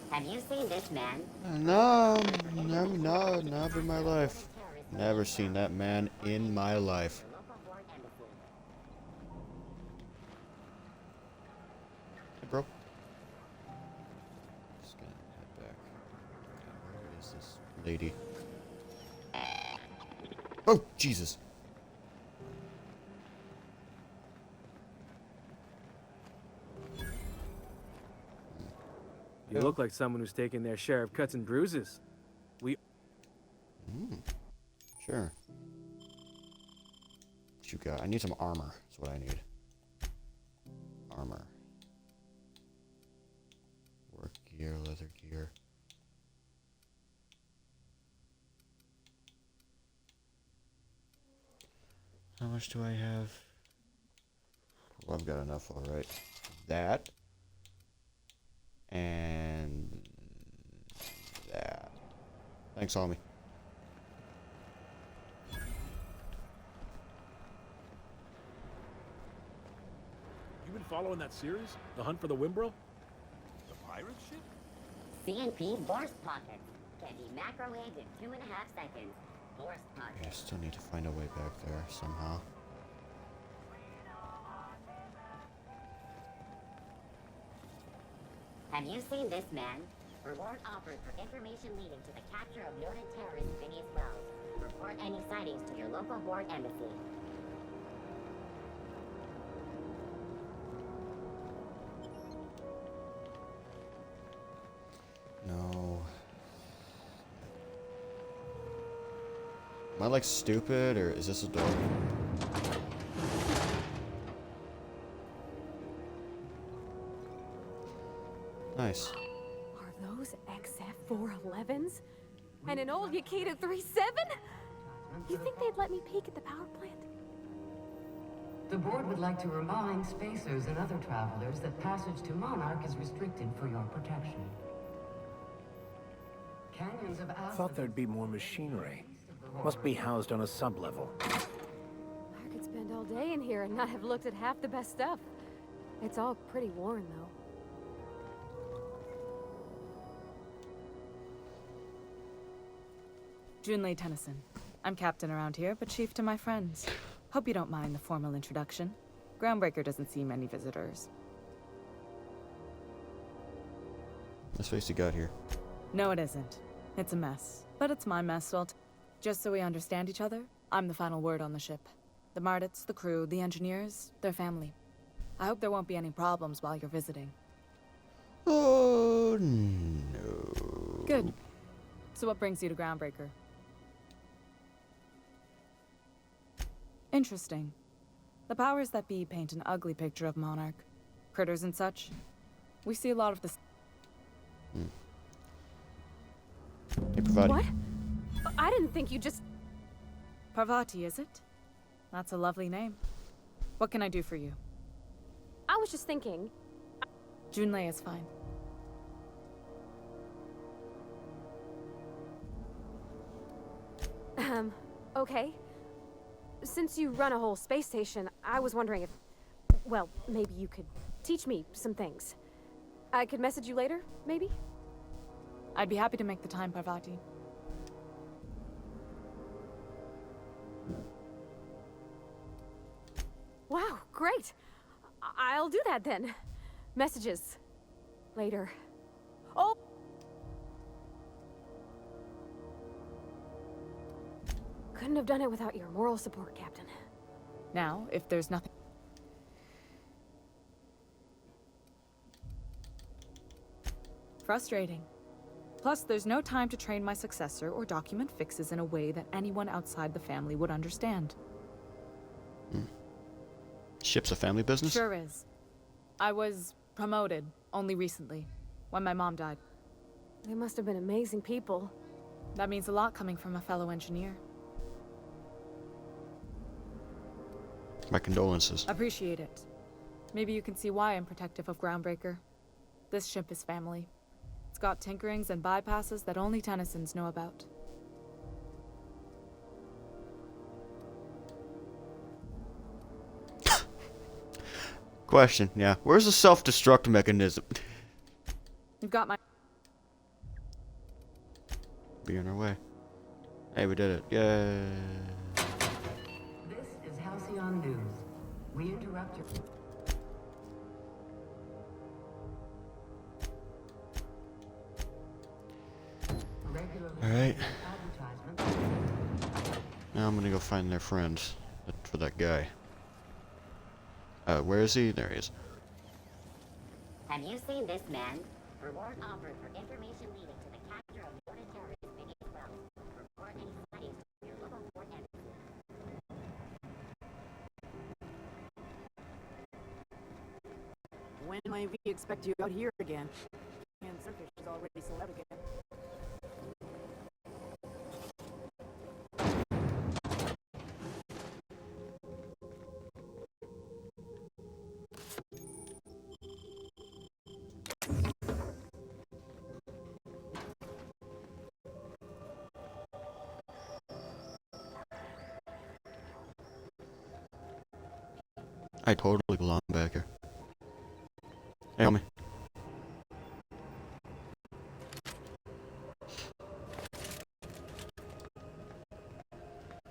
Have you seen this man? No, never in my life. Never seen that man in my life. Hey, bro. Just gonna head back. Okay, where is this lady? Oh, Jesus. You look like someone who's taken their share of cuts and bruises. Sure. What you got? I need some armor. That's what I need. Armor. Work gear, leather gear. How much do I have? Well, I've got enough, alright. That. And that. Thanks, homie. You been following that series? The Hunt for the Wimbrel? The pirate ship? CNP Borst Pockets. Can be macrowaved in 2.5 seconds. Borst Pockets. I still need to find a way back there somehow. Have you seen this man? Reward offered for information leading to the capture of noted terrorist Phineas Wells. Report any sightings to your local board embassy. No. Am I like stupid, or is this a door? Nice. Are those XF-411s? And an old Yakita 3.7? You think they'd let me peek at the power plant? The board would like to remind spacers and other travelers that passage to Monarch is restricted for your protection. Canyons of Alpha. Thought there'd be more machinery. Must be housed on a sub-level. I could spend all day in here and not have looked at half the best stuff. It's all pretty worn, though. Junlei Tennyson. I'm captain around here, but chief to my friends. Hope you don't mind the formal introduction. Groundbreaker doesn't see many visitors. Nice face you got here. No, it isn't. It's a mess. But it's my mess, so just so we understand each other, I'm the final word on the ship. The Mardits, the crew, the engineers, their family. I hope there won't be any problems while you're visiting. Oh, no. Good. So what brings you to Groundbreaker? Interesting. The powers that be paint an ugly picture of Monarch. Critters and such. We see a lot of this. Hey, Parvati. What? I didn't think you just... Parvati, is it? That's a lovely name. What can I do for you? I was just thinking... Junlei is fine. Okay. Since you run a whole space station, I was wondering if... Well, maybe you could teach me some things. I could message you later, maybe? I'd be happy to make the time, Parvati. Wow, great! I'll do that then. Messages. Later. Oh! Couldn't have done it without your moral support, Captain. Now, if there's nothing... Frustrating. Plus, there's no time to train my successor or document fixes in a way that anyone outside the family would understand. Ship's a family business? Sure is. I was promoted only recently, when my mom died. They must have been amazing people. That means a lot coming from a fellow engineer. My condolences. Appreciate it. Maybe you can see why I'm protective of Groundbreaker. This ship is family. It's got tinkerings and bypasses that only Tennysons know about. Question, yeah. Where's the self-destruct mechanism? You've got my... Be on our way. Hey, we did it. Yay. This is Halcyon News. We interrupt your... Alright. Now I'm gonna go find their friends. For that guy. Where is he? There he is. Have you seen this man? Reward offered for information leading to the capture of noted terrorist Phineas Wells. Report any sightings to your local port embassy. When might we expect you out here again? And Surfish is already sold out again. I totally belong back here. Hey, help me.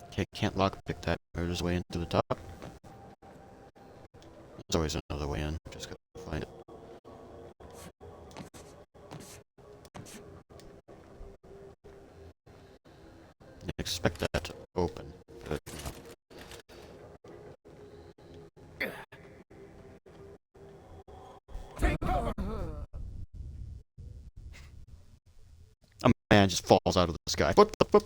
Okay, can't lockpick that. There's a way in through the top. There's always another way in. Just gotta find it. I expect that to open, but no. A man just falls out of the sky. What the fuck?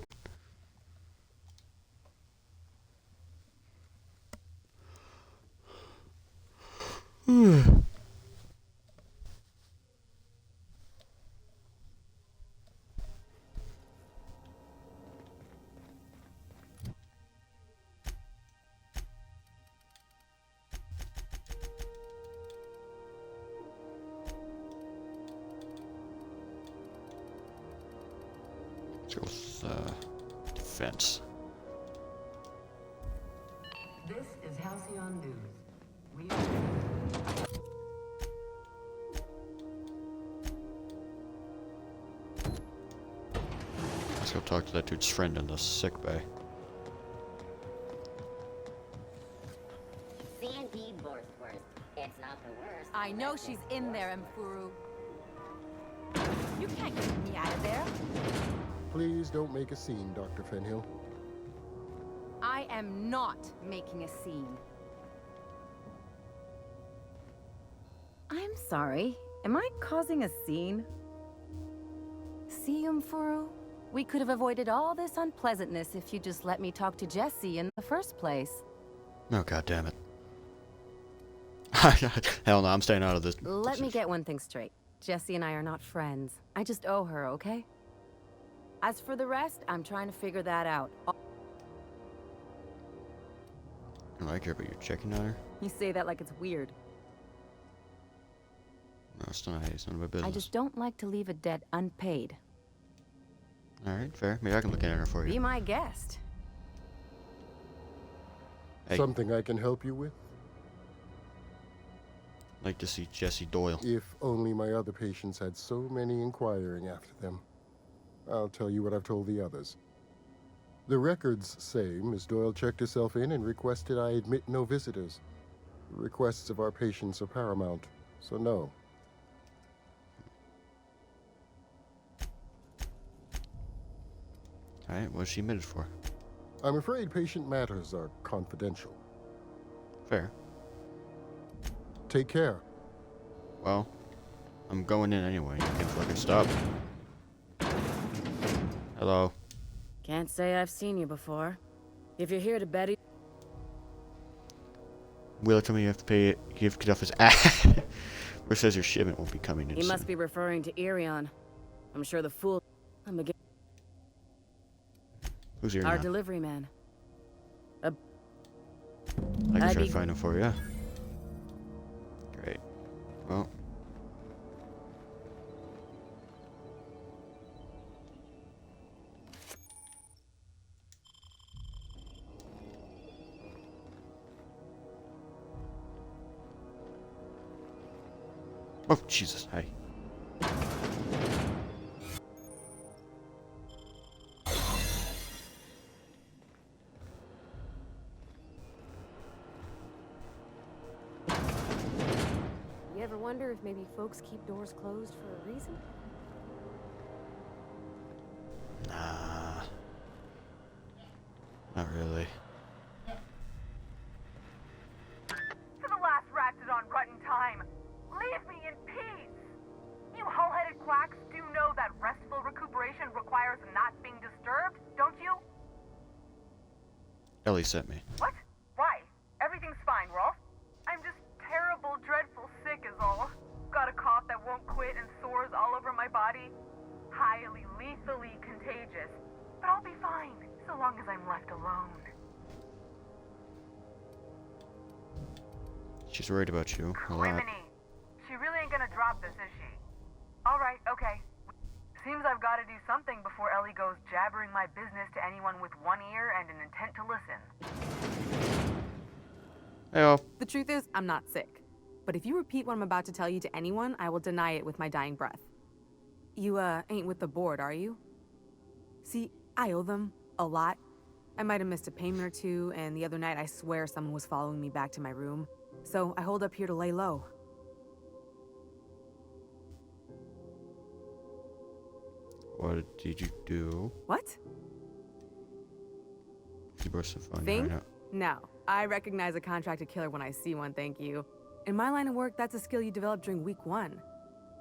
Let's go with defense. This is Halcyon News. We Let's go talk to that dude's friend in the sick bay. CNP Borsworth. It's not the worst. I know she's in there, Mfuru. You can't get me out of there. Please don't make a scene, Dr. Fenhill. I am not making a scene. I'm sorry. Am I causing a scene? See, Umfuru? We could have avoided all this unpleasantness if you just let me talk to Jesse in the first place. Oh, god damn it. Hell no, I'm staying out of this. Let me get one thing straight. Jesse and I are not friends. I just owe her, okay? As for the rest, I'm trying to figure that out. I like her, but you're checking on her? You say that like it's weird. No, it's not. It's none of my business. I just don't like to leave a debt unpaid. Alright, fair. Maybe I can look at her for you. Be my guest. Hey. Something I can help you with? Like to see Jesse Doyle. If only my other patients had so many inquiring after them. I'll tell you what I've told the others. The records say Miss Doyle checked herself in and requested I admit no visitors. The requests of our patients are paramount, so no. Alright, what's she admitted for? I'm afraid patient matters are confidential. Fair. Take care. Well, I'm going in anyway. You can fucking stop. Hello. Can't say I've seen you before. If you're here to Betty... Wheeler told me you have to pay it. You have to get off his ass. Where says your shipment won't be coming in He soon. must be referring to Irion. I'm sure the fool... I'm again. Who's here Our now? delivery man. I can try to find him for you. Great. Well. Oh, Jesus. Hi. You ever wonder if maybe folks keep doors closed for a reason? Nah. Not really. To the last Ratchet rut in time, leave me in peace! You hull-headed quacks do know that restful recuperation requires not being disturbed, don't you? Ellie sent me. What? Why? Everything's fine, Rolf. I'm just terrible, dreadful sick is all. Got a cough that won't quit and sores all over my body. Highly, lethally contagious. But I'll be fine, so long as I'm left alone. She's worried about you a lot. Criminy. She really ain't gonna drop this, is she? Alright, okay. Seems I've gotta do something before Ellie goes jabbering my business to anyone with one ear and an intent to listen. Hey-oh. The truth is, I'm not sick. But if you repeat what I'm about to tell you to anyone, I will deny it with my dying breath. You, ain't with the board, are you? See, I owe them a lot. I might have missed a payment or two, and the other night I swear someone was following me back to my room. So I hold up here to lay low. What did you do? What? You brought some fun. Thing? Right now. No. I recognize a contracted killer when I see one, thank you. In my line of work, that's a skill you develop during week 1.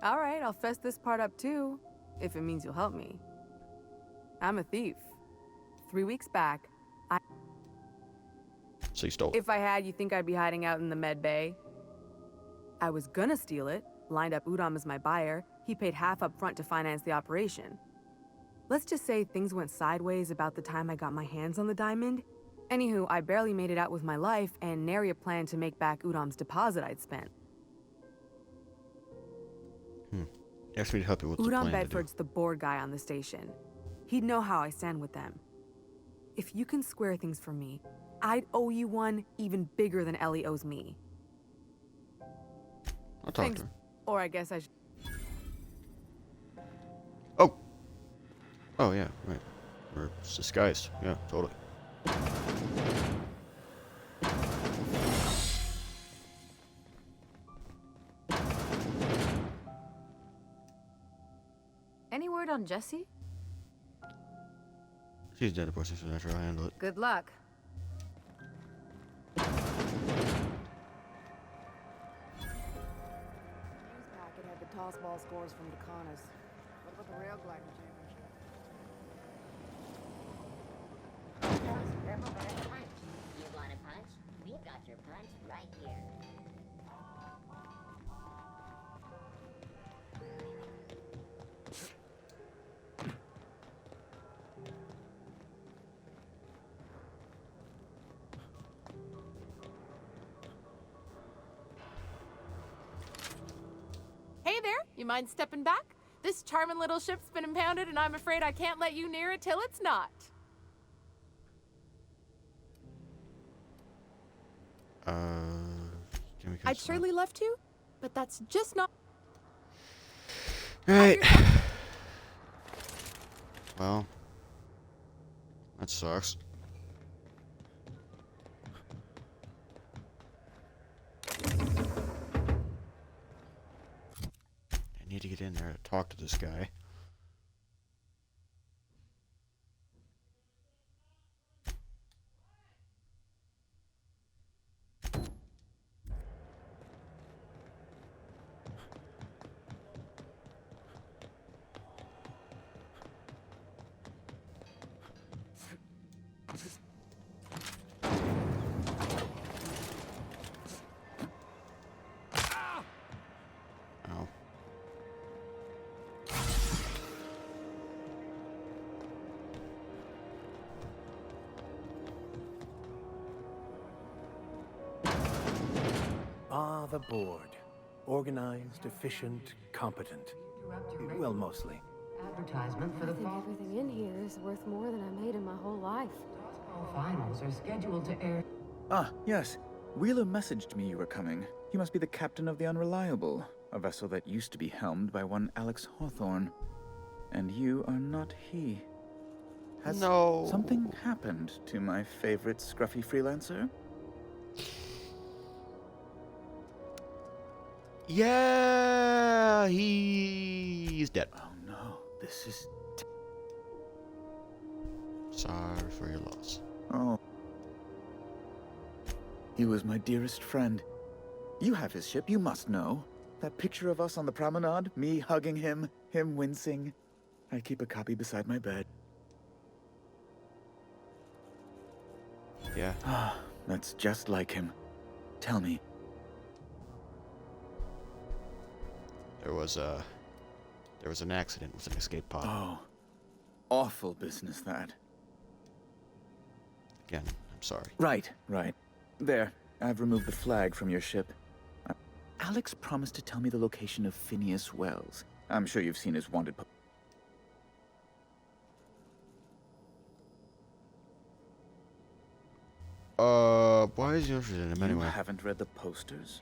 All right, I'll fess this part up too, if it means you'll help me. I'm a thief. 3 weeks back, So you stole it. If I had, you think I'd be hiding out in the med bay? I was gonna steal it, lined up Udom as my buyer. He paid half up front to finance the operation. Let's just say things went sideways about the time I got my hands on the diamond. Anywho, I barely made it out with my life, and nary a plan to make back Udom's deposit I'd spent. You asked me to help you with the Udom plan to do. Bedford's the board guy on the station. He'd know how I stand with them. If you can square things for me, I'd owe you one even bigger than Ellie owes me. I'll talk to her. Or I guess I should... Oh! Oh, yeah, right. Or it's disguised. Yeah, totally. Any word on Jesse? She's dead, of course, so natural. I handle it. Good luck. crossball scores from Dakonis. What about the rail gliding championship? Purple Bird Punch. You want a punch? We've got your punch right here. Hey there, you mind stepping back? This charming little ship's been impounded, and I'm afraid I can't let you near it till it's not. I'd surely love to, but that's just not. Alright. Well, that sucks. I need to get in there to talk to this guy. Ow. Ah, the board. Organized, efficient, competent. Well, mostly. Advertisement for I the think fall everything in here is worth more than I made in my whole life. finals are scheduled to air. Ah, yes. Wheeler messaged me you were coming. He must be the captain of the Unreliable, a vessel that used to be helmed by one Alex Hawthorne. And you are not he. Has something happened to my favorite scruffy freelancer? Yeah, he's dead. Oh no, this is... Sorry for your loss. Oh. He was my dearest friend. You have his ship, you must know. That picture of us on the promenade, me hugging him, him wincing. I keep a copy beside my bed. Yeah. Ah, that's just like him. Tell me. There was an accident with an escape pod. Oh. Awful business, that. Again, I'm sorry. Right. There, I've removed the flag from your ship. Alex promised to tell me the location of Phineas Wells. I'm sure you've seen his wanted Why is he interested in him anyway? You haven't read the posters?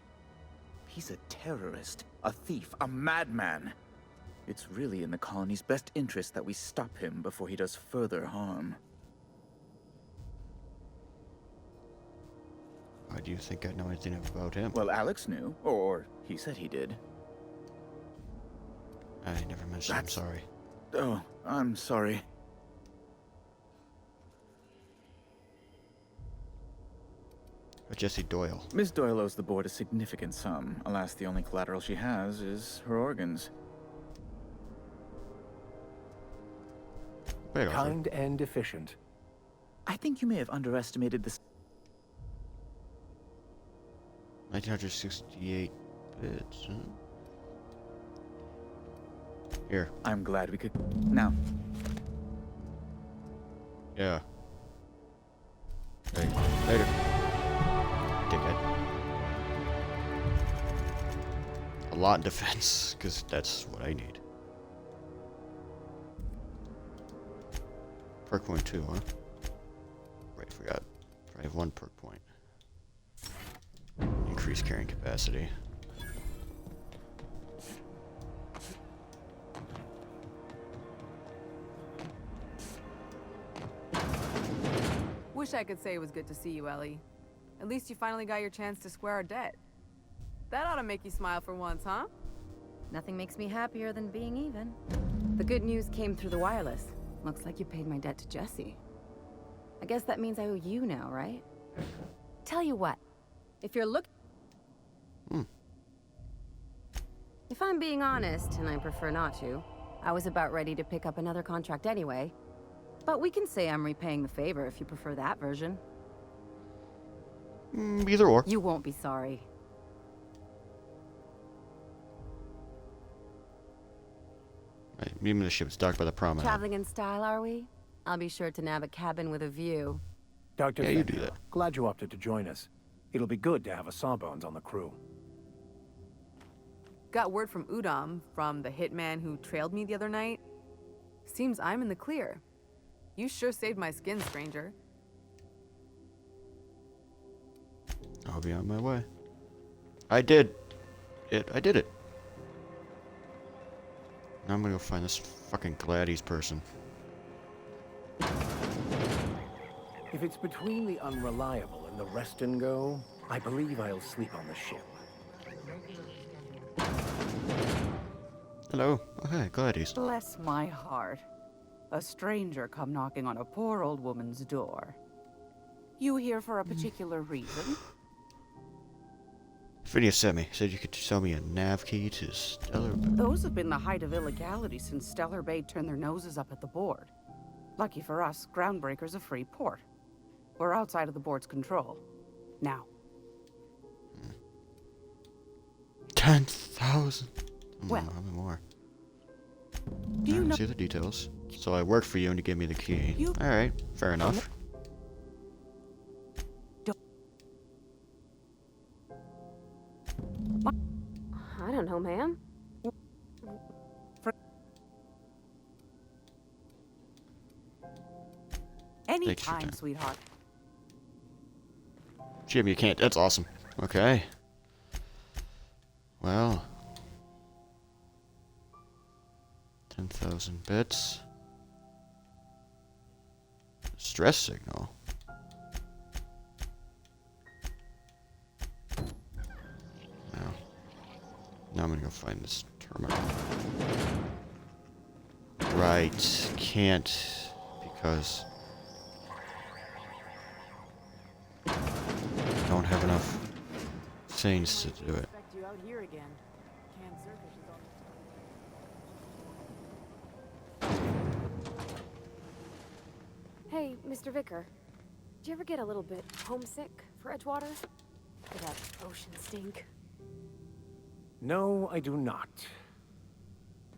He's a terrorist, a thief, a madman. It's really in the colony's best interest that we stop him before he does further harm. Why do you think I know anything about him? Well, Alex knew, or he said he did. I never mentioned I'm sorry. Oh, I'm sorry. Jessie Doyle. Miss Doyle owes the board a significant sum. Alas, the only collateral she has is her organs. Kind and efficient. I think you may have underestimated this. 1968 bits, huh? Here. I'm glad we could... Now. Yeah. Hey, later. Dickhead. A lot in defense, because that's what I need. Perk point 2, huh? Right, forgot. I have 1 perk point. Increase carrying capacity. Wish I could say it was good to see you, Ellie. At least you finally got your chance to square our debt. That ought to make you smile for once, huh? Nothing makes me happier than being even. The good news came through the wireless. Looks like you paid my debt to Jessie. I guess that means I owe you now, right? Tell you what, if you're If I'm being honest, and I prefer not to, I was about ready to pick up another contract anyway. But we can say I'm repaying the favor if you prefer that version. Either or. You won't be sorry. Right, even the ship's docked by the promenade. Traveling in style, are we? I'll be sure to nab a cabin with a view. Dr. Yeah, you do Fenrir, that. glad you opted to join us. It'll be good to have a Sawbones on the crew. Got word from Udom, from the hitman who trailed me the other night. Seems I'm in the clear. You sure saved my skin, stranger. I'll be on my way. I did it. I did it. Now I'm gonna go find this fucking Gladys person. If it's between the Unreliable and the Rest and Go, I believe I'll sleep on the ship. Hello. Oh, hey, Gladys. Bless my heart. A stranger come knocking on a poor old woman's door. You here for a particular reason? Phineas sent me. Said you could sell me a nav key to Stellar Bay. Those have been the height of illegality since Stellar Bay turned their noses up at the board. Lucky for us, Groundbreaker's a free port. We're outside of the board's control. Now. 10,000. Well, how many more? Do you know? See the details. So I worked for you and you gave me the key. You- All right, fair enough. I don't know, ma'am. Anytime, sweetheart. Jim, you can't. That's awesome. Okay. Well. 10,000 bits. Stress signal. Now I'm gonna go find this terminal. Right. Can't. Because I don't have enough things to do it. Expect you out here again. Canned surface is on. Hey, Mr. Vicar. Do you ever get a little bit homesick for Edgewater? For that ocean stink? No, I do not.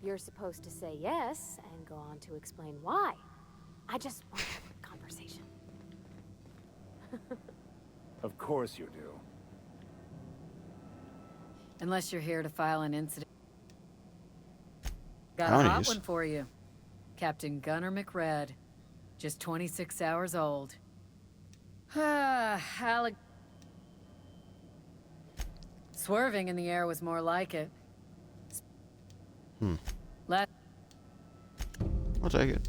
You're supposed to say yes and go on to explain why. I just want to have a conversation. Of course you do. Unless you're here to file an incident. Got a Brownies. hot one for you. Captain Gunnar McRed. Just 26 hours old. Alec. Swerving in the air was more like it. Let. I'll take it.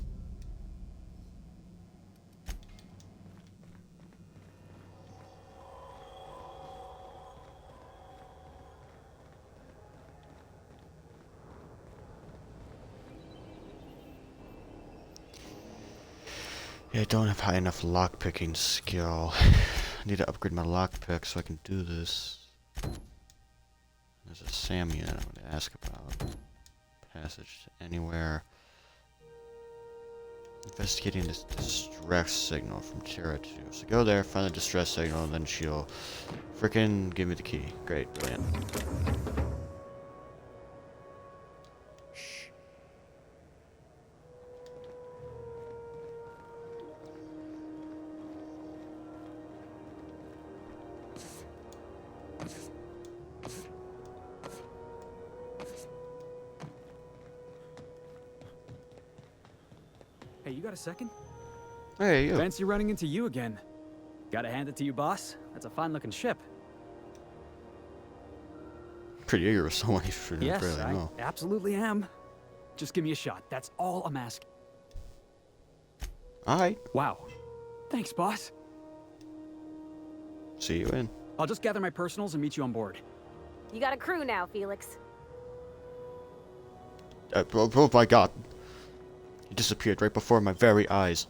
Yeah, I don't have high enough lockpicking skill. I need to upgrade my lockpick so I can do this. There's a Samian I'm going to ask about. Passage to anywhere. Investigating this distress signal from Terra 2. So go there, find the distress signal, and then she'll frickin' give me the key. Great, brilliant. Hey, you got a second? Hey, you. Fancy running into you again. Gotta hand it to you, boss. That's a fine-looking ship. Pretty eager with someone you should Yes, really I know. absolutely am. Just give me a shot. That's all I'm asking. Alright. Wow. Thanks, boss. See you in. I'll just gather my personals and meet you on board. You got a crew now, Felix. Oh my god. He disappeared right before my very eyes.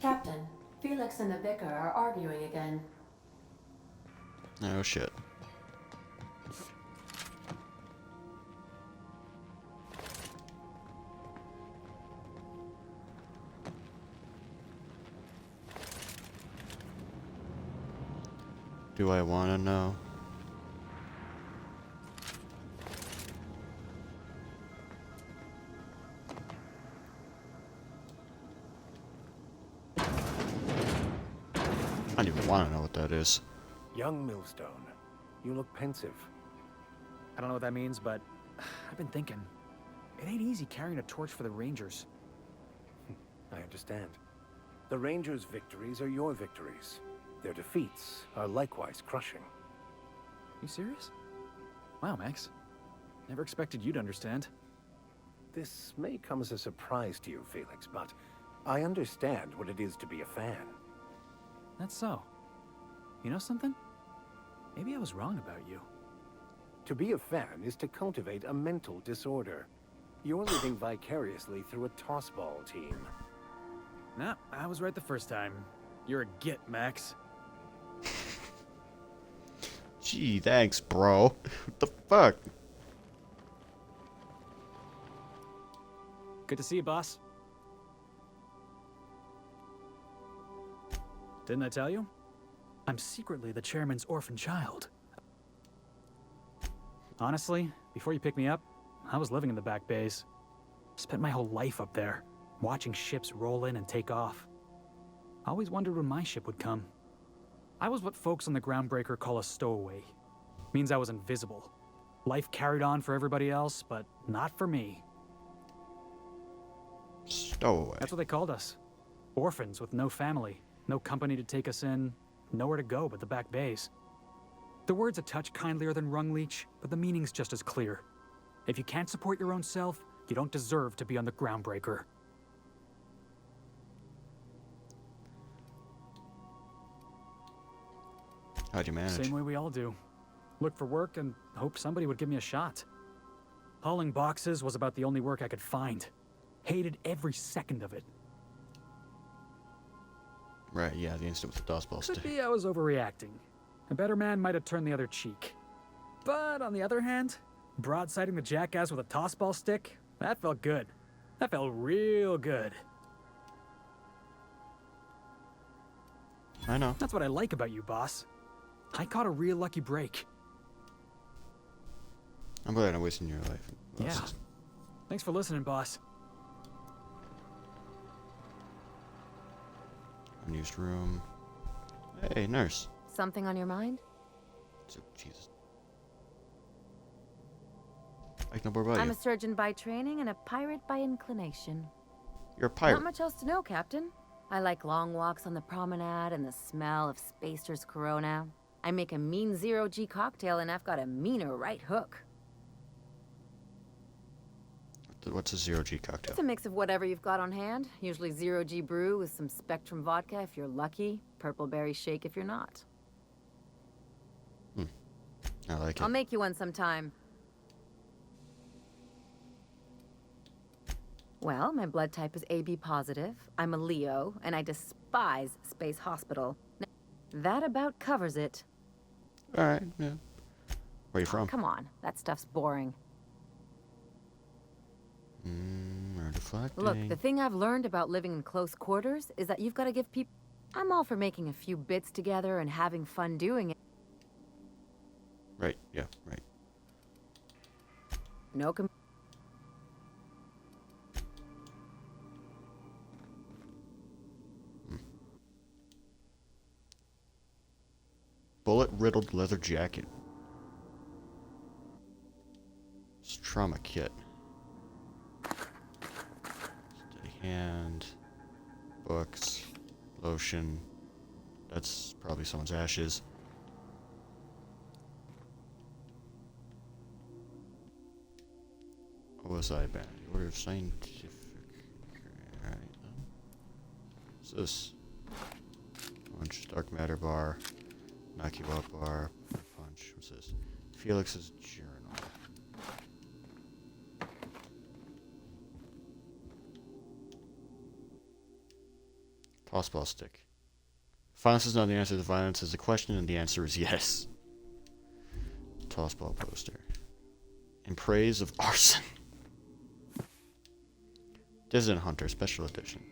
Captain, Felix and the Vicar are arguing again. Oh shit. Do I want to know? I don't even want to know what that is. Young Millstone, you look pensive. I don't know what that means, but I've been thinking. It ain't easy carrying a torch for the Rangers. I understand. The Rangers' victories are your victories. Their defeats are likewise crushing. You serious? Wow, Max. Never expected you to understand. This may come as a surprise to you, Felix, but I understand what it is to be a fan. That's so. You know something? Maybe I was wrong about you. To be a fan is to cultivate a mental disorder. You're living vicariously through a tossball team. Nah, I was right the first time. You're a git, Max. Gee, thanks, bro. What the fuck? Good to see you, boss. Didn't I tell you? I'm secretly the chairman's orphan child. Honestly, before you picked me up, I was living in the back bays. Spent my whole life up there, watching ships roll in and take off. I always wondered when my ship would come. I was what folks on the Groundbreaker call a stowaway. Means I was invisible. Life carried on for everybody else, but not for me. Stowaway. That's what they called us. Orphans with no family, no company to take us in, nowhere to go but the back bays. The word's a touch kindlier than Rungleech, but the meaning's just as clear. If you can't support your own self, you don't deserve to be on the Groundbreaker. How'd you manage? Same way we all do. Look for work and hope somebody would give me a shot. Hauling boxes was about the only work I could find. Hated every second of it. Right, yeah, the instant with the dustball Could stick. be I was overreacting. A better man might have turned the other cheek. But on the other hand, broadsiding the jackass with a tossball stick, that felt good. That felt real good. I know. That's what I like about you, boss. I caught a real lucky break. I'm glad I'm wasting your life. Yeah. Thanks for listening, boss. Unused room. Hey, nurse. Something on your mind? So, Jesus. I can know more about I'm you. a surgeon by training and a pirate by inclination. You're a pirate. Not much else to know, Captain. I like long walks on the promenade and the smell of Spacer's Corona. I make a mean zero-G cocktail and I've got a meaner right hook. What's a zero-G cocktail? It's a mix of whatever you've got on hand. Usually zero-G brew with some Spectrum vodka if you're lucky, purple berry shake if you're not. I like it. I'll make you one sometime. Well, my blood type is AB positive. I'm a Leo, and I despise Space Hospital. That about covers it. Alright, yeah. Where are you from? Come on, that stuff's boring. Deflecting. Look, the thing I've learned about living in close quarters is that you've got to give people... I'm all for making a few bits together and having fun doing it. Right, yeah, right. No Bullet-riddled leather jacket. It's trauma kit. Steady hand. Books. Lotion. That's probably someone's ashes. OSI band. Order of Scientific. Alright. What's this? Punch. Dark matter bar. Knock you out bar. Punch. What's this? Felix's journal. Toss ball stick. Violence is not the answer. The violence is the question, and the answer is yes. Toss ball poster. In praise of arson. Dissident Hunter Special Edition.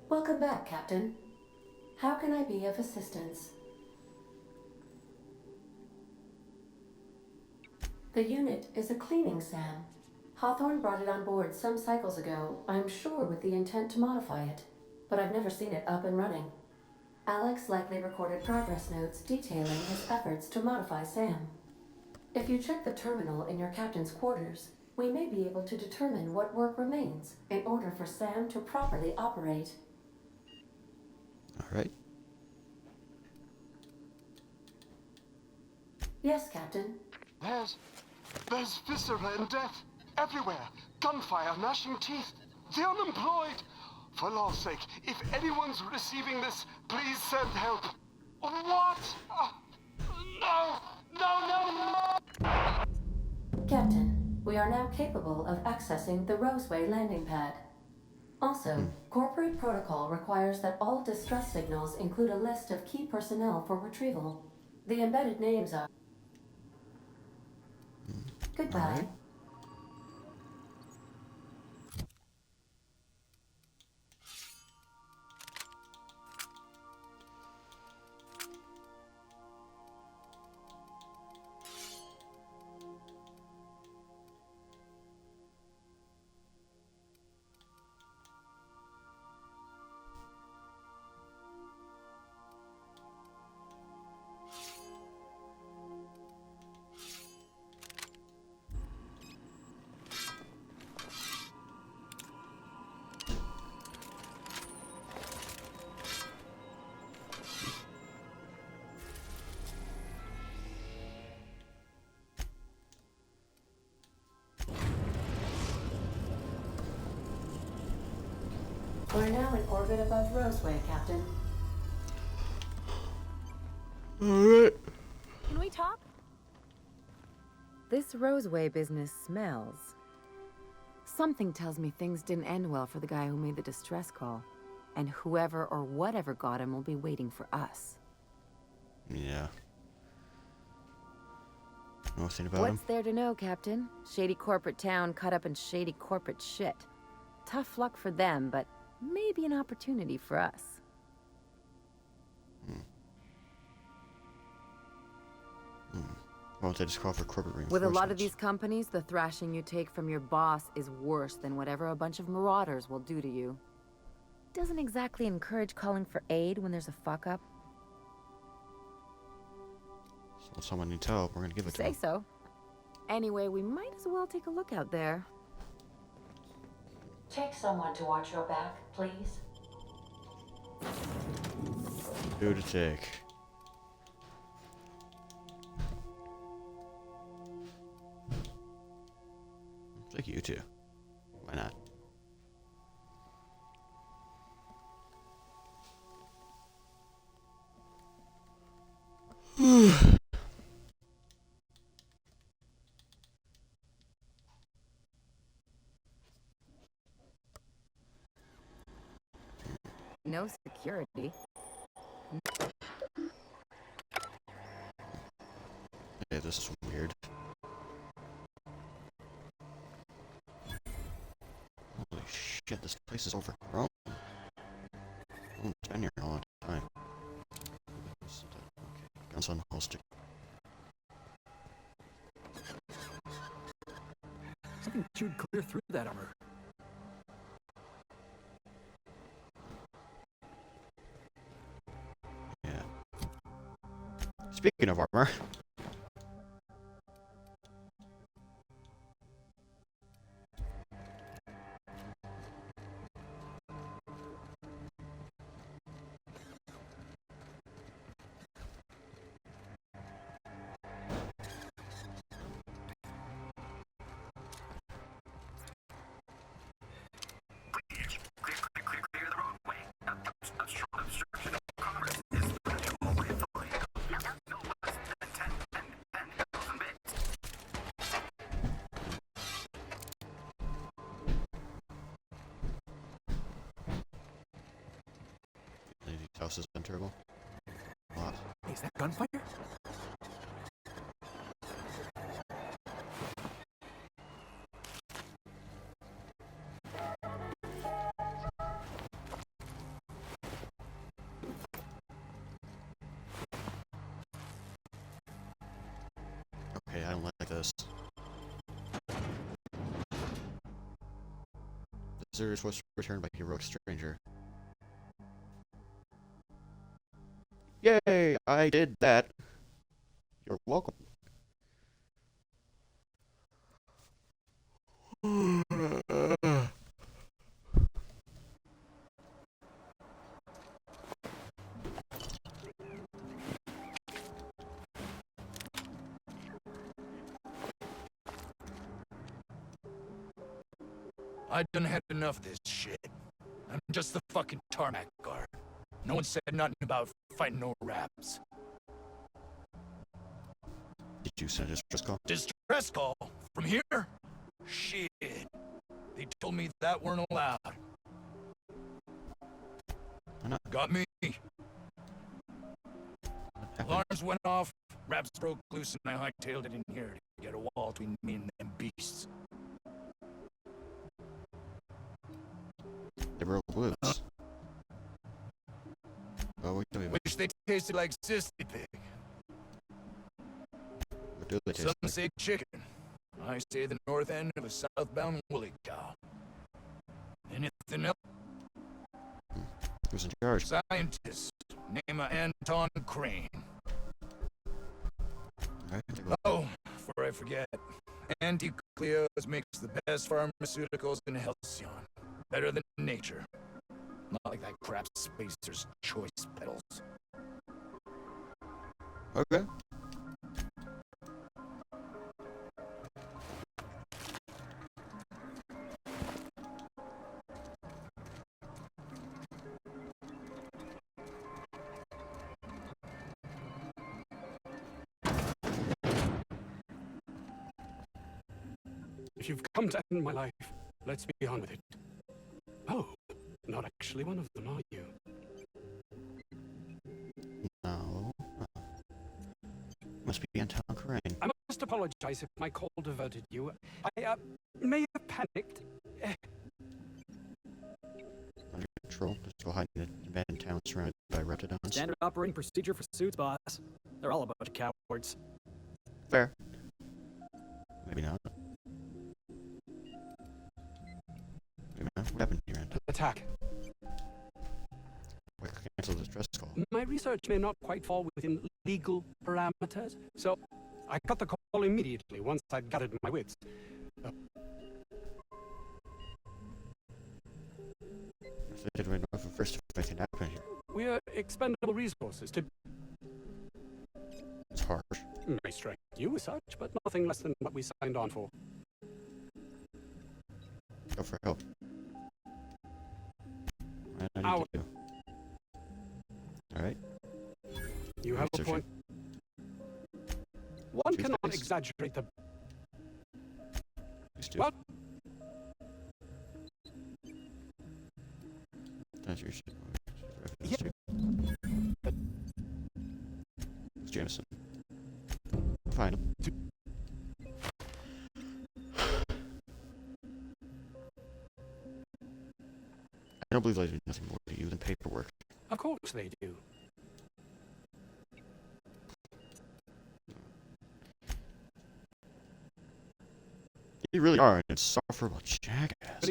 Welcome back, Captain. How can I be of assistance? The unit is a cleaning SAM. Hawthorne brought it on board some cycles ago, I'm sure with the intent to modify it, but I've never seen it up and running. Alex likely recorded progress notes detailing his efforts to modify SAM. If you check the terminal in your captain's quarters, we may be able to determine what work remains in order for SAM to properly operate. Alright. Yes, Captain. There's viscera and death everywhere. Gunfire, gnashing teeth. The unemployed. For law's sake, if anyone's receiving this, please send help. What? No! Captain, we are now capable of accessing the Roseway landing pad. Also, corporate protocol requires that all distress signals include a list of key personnel for retrieval. The embedded names are... Goodbye. We're now in orbit above Roseway, Captain. Alright. Can we talk? This Roseway business smells. Something tells me things didn't end well for the guy who made the distress call. And whoever or whatever got him will be waiting for us. Yeah. Know anything about him? What's there to know, Captain? Shady corporate town caught up in shady corporate shit. Tough luck for them, but maybe an opportunity for us. Why don't they just call for corporate reinforcements? With a lot of these companies, the thrashing you take from your boss is worse than whatever a bunch of marauders will do to you. Doesn't exactly encourage calling for aid when there's a fuck-up. So if someone needs help, we're gonna give it to Say them. so. Anyway, we might as well take a look out there. Take someone to watch your back, please. Who to take? Take you two. Why not? No security. Yeah, this is weird. Holy shit, this place is overgrown. I've been here a long time. Okay, guns on holster. Something chewed clear through that armor. Yeah. Speaking of armor. terrible. A lot. Hey, is that gunfire? Okay, I don't like this. Visitors was returned by heroic stranger. Yay! I did that. You're welcome. I done had enough of this shit. I'm just the fucking tarmac guard. No one said nothing about fighting no raps. Did you send a distress call? Distress call? From here? Shit. They told me that weren't allowed. Why not? Got me. Alarms went off, raps broke loose, and I hightailed it in here to get a wall between me and them beasts. They broke loose. Oh, what do we Wish they tasted like Sissy Pig. What do they taste Some like? say chicken. I say the north end of a southbound woolly cow. Anything else? Who's in charge? Scientist. Name of Anton Crane. Alright, take a look. Oh, before I forget. Anticleos makes the best pharmaceuticals in Halcyon. Better than nature. Not like that crap Spacer's Choice pedals. Okay. If you've come to end my life, let's be on with it. Oh, not actually one of them, are you? No. Must be Anton Crane. I must apologize if my call diverted you. I may have panicked. Under control. Just go hide in an abandoned town surrounded by reptidons. Standard operating procedure for suits, boss. They're all a bunch of cowards. Fair. Maybe not. Maybe not. What happened here, Anton? Attack. Why cancel the distress call? My research may not quite fall within legal parameters, so I cut the call immediately once I'd gathered my wits. If they did right off first, if anything happened here. We're expendable resources to... It's harsh. May strike you as such, but nothing less than what we signed on for. Go for help. What do I need to do? Alright. You have a Research point. One cannot exaggerate the... What? That's your shit. It's Jameson. Fine. I don't believe they do nothing more to you than paperwork. Of course they do. You really are an insufferable jackass.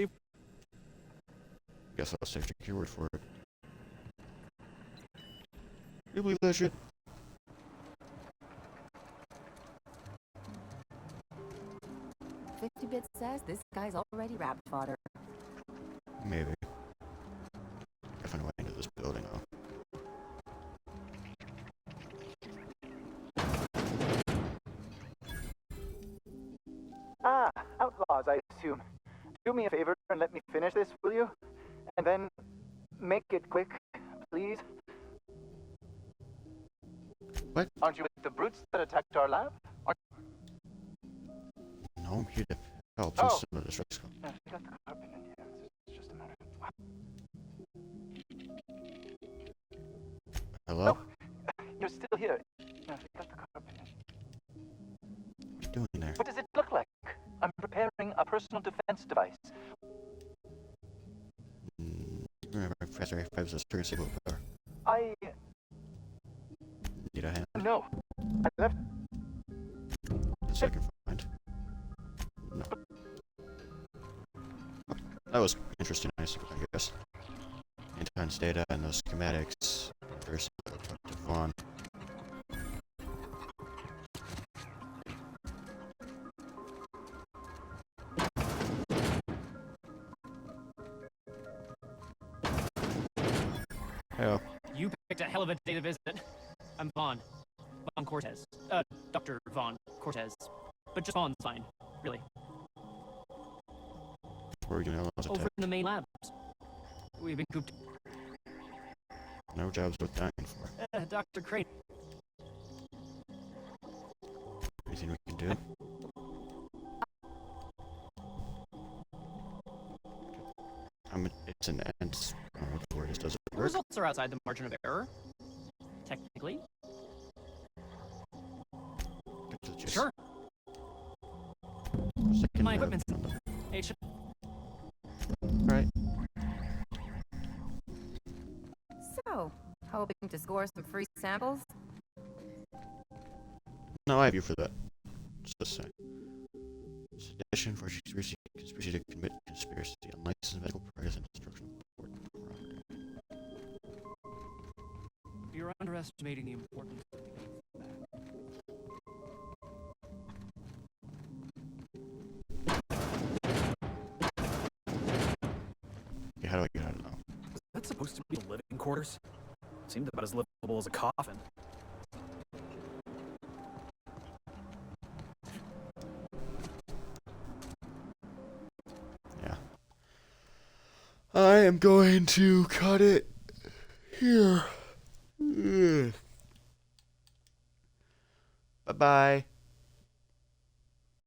Guess I'll take your word for it. You believe that shit? "50 Bit says this guy's already rabbit fodder." Maybe. Gotta find a way into this building, though. Ah, outlaws, I assume. Do me a favor and let me finish this, will you? And then make it quick, please. What? Aren't you with the brutes that attacked our lab? No, I'm here to help. Oh. Just some of this risk. I got the carpet in here. It's just a matter of... Hello? You're still here. I forgot the carpet. What are you doing there? What does it look like? I'm preparing a personal defense device. Remember, Professor A5 is a certain signal power. I... Need a hand? No. I left... That's what I can find. No. That was interesting, I guess. Anton's data and those schematics. Very similar to Vaughn. Hey, You picked a hell of a day to visit. I'm Vaughn. Vaughn Cortez. Dr. Vaughn Cortez. But just Vaughn's fine, really. where are we gonna have Over in the main labs. We've been cooped. No jobs worth dying for. Dr. Crane. Anything we can do? It's an ant. I don't know what the word is. Does it The work? results are outside the margin of error. Technically. Sure. My equipment's H. Right. So, hoping to score some free samples? No, I have you for that. Just say. Sedition for conspiracy to commit conspiracy, unlicensed medical practice and destruction of property. You're underestimating the importance of Okay, how do I get out of now? Is that supposed to be living quarters? Seemed about as livable as a coffin. Yeah. I am going to cut it here. Bye-bye.